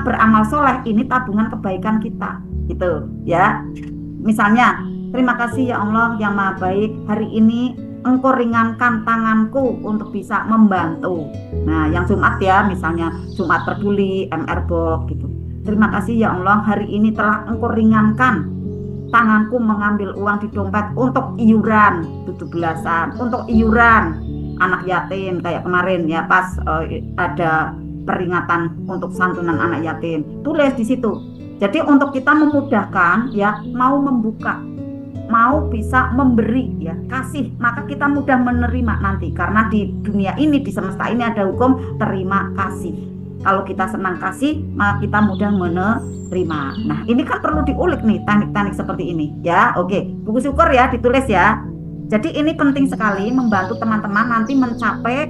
beramal soleh, ini tabungan kebaikan kita gitu ya. Misalnya, terima kasih ya Allah yang maha baik, hari ini Engkau ringankan tanganku untuk bisa membantu. Nah, yang Jumat ya, misalnya Jumat Peduli, MR Box gitu. Terima kasih ya Allah, hari ini telah Engkau ringankan tanganku mengambil uang di dompet untuk iuran 17-an, untuk iuran anak yatim kayak kemarin ya, pas ada peringatan untuk santunan anak yatim. Tulis di situ. Jadi untuk kita memudahkan ya, mau membuka, mau bisa memberi ya, kasih, maka kita mudah menerima nanti. Karena di dunia ini, di semesta ini ada hukum terima kasih. Kalau kita senang kasih, maka kita mudah menerima. Nah, ini kan perlu diulik nih teknik-teknik seperti ini ya. Oke, buku syukur ya ditulis ya. Jadi ini penting sekali membantu teman-teman nanti mencapai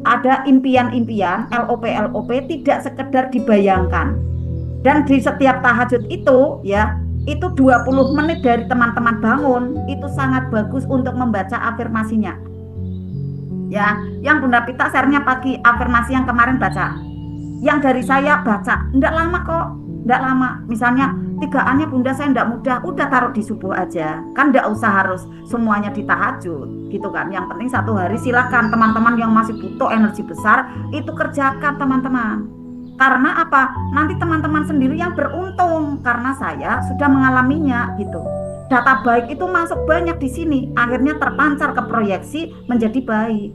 ada impian-impian, LOP tidak sekedar dibayangkan. Dan di setiap tahajud itu ya, itu 20 menit dari teman-teman bangun, itu sangat bagus untuk membaca afirmasinya. Ya, yang Bunda Pita share-nya pagi afirmasi yang kemarin baca. Yang dari saya baca, enggak lama kok, enggak lama. Misalnya 3-annya Bunda saya enggak mudah, udah taruh di subuh aja. Kan enggak usah harus semuanya di tahajud, gitu kan. Yang penting 1 hari silakan teman-teman yang masih butuh energi besar, itu kerjakan teman-teman. Karena apa? Nanti teman-teman sendiri yang beruntung, karena saya sudah mengalaminya gitu. Data baik itu masuk banyak di sini, akhirnya terpancar ke proyeksi menjadi baik.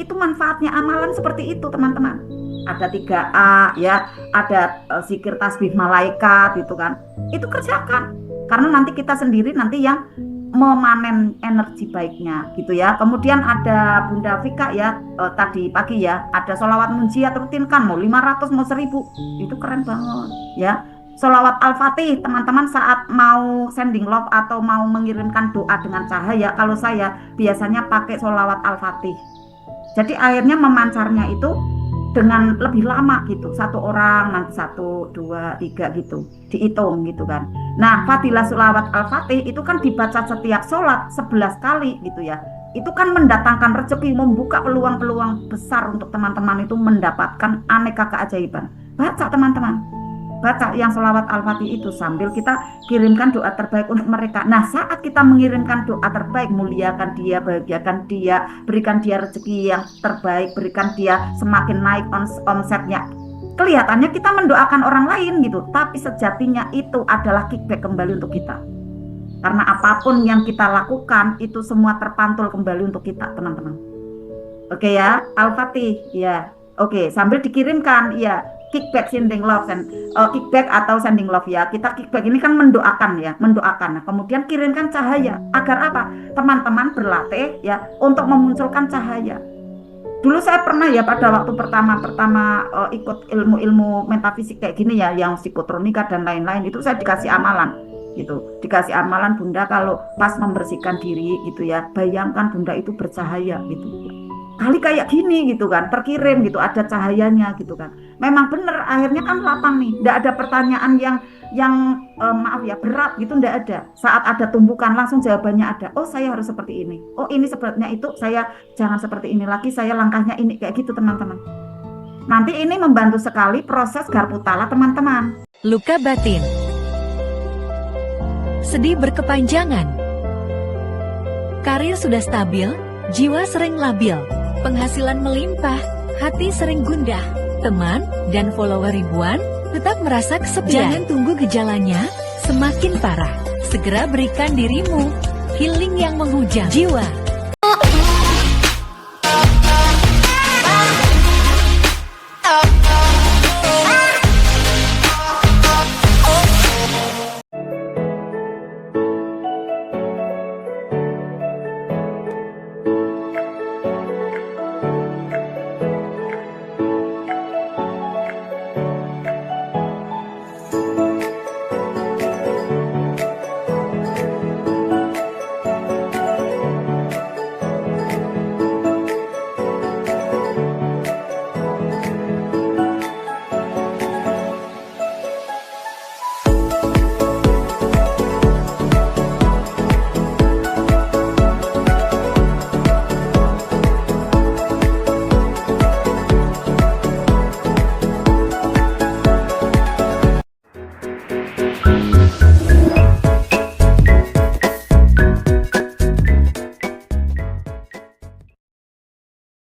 Itu manfaatnya amalan seperti itu teman-teman. Ada 3A ya, ada zikir tasbih malaikat gitu kan. Itu kerjakan. Karena nanti kita sendiri nanti yang memanen energi baiknya gitu ya. Kemudian ada Bunda Vika ya, tadi pagi ya, ada sholawat munjiat rutinkan, mau 500 mau 1000, itu keren banget ya. Sholawat Al-Fatih teman-teman saat mau sending love atau mau mengirimkan doa dengan cahaya, kalau saya biasanya pakai sholawat Al-Fatih. Jadi akhirnya memancarnya itu dengan lebih lama gitu, 1 orang nanti 1, 2, 3 gitu, dihitung gitu kan. Nah, Fadilah Sholawat Al-Fatih itu kan dibaca setiap sholat 11 kali gitu ya. Itu kan mendatangkan rezeki, membuka peluang-peluang besar untuk teman-teman itu mendapatkan aneka keajaiban. Baca teman-teman, baca yang sholawat Al-Fatih itu sambil kita kirimkan doa terbaik untuk mereka. Nah, saat kita mengirimkan doa terbaik, muliakan dia, bahagiakan dia, berikan dia rezeki yang terbaik, berikan dia semakin naik omsetnya. Kelihatannya kita mendoakan orang lain gitu, tapi sejatinya itu adalah kickback kembali untuk kita. Karena apapun yang kita lakukan itu semua terpantul kembali untuk kita, teman-teman. Oke ya, Al-Fatih ya. Oke, sambil dikirimkan ya. Kickback sending love kickback atau sending love ya. Kita kickback ini kan mendoakan ya, mendoakan. Nah, kemudian kirimkan cahaya agar apa? Teman-teman berlatih ya untuk memunculkan cahaya. Dulu saya pernah ya pada waktu pertama ikut ilmu-ilmu metafisik kayak gini ya, yang psikotronika dan lain-lain, itu saya dikasih amalan gitu. Dikasih amalan, Bunda kalau pas membersihkan diri gitu ya, bayangkan Bunda itu bercahaya gitu. Kali kayak gini gitu kan, terkirim gitu, ada cahayanya gitu kan. Memang bener, akhirnya kan lapang nih, nggak ada pertanyaan yang maaf ya berat gitu, nggak ada. Saat ada tumbukan langsung jawabannya ada. Oh, saya harus seperti ini. Oh, ini sebetulnya itu, saya jangan seperti ini lagi, saya langkahnya ini, kayak gitu teman-teman. Nanti ini membantu sekali proses Garputala teman-teman. Luka batin, sedih berkepanjangan, karir sudah stabil, jiwa sering labil, penghasilan melimpah, hati sering gundah, teman dan follower ribuan, tetap merasa kesepian. Jangan tunggu gejalanya semakin parah. Segera berikan dirimu healing yang menghujam jiwa.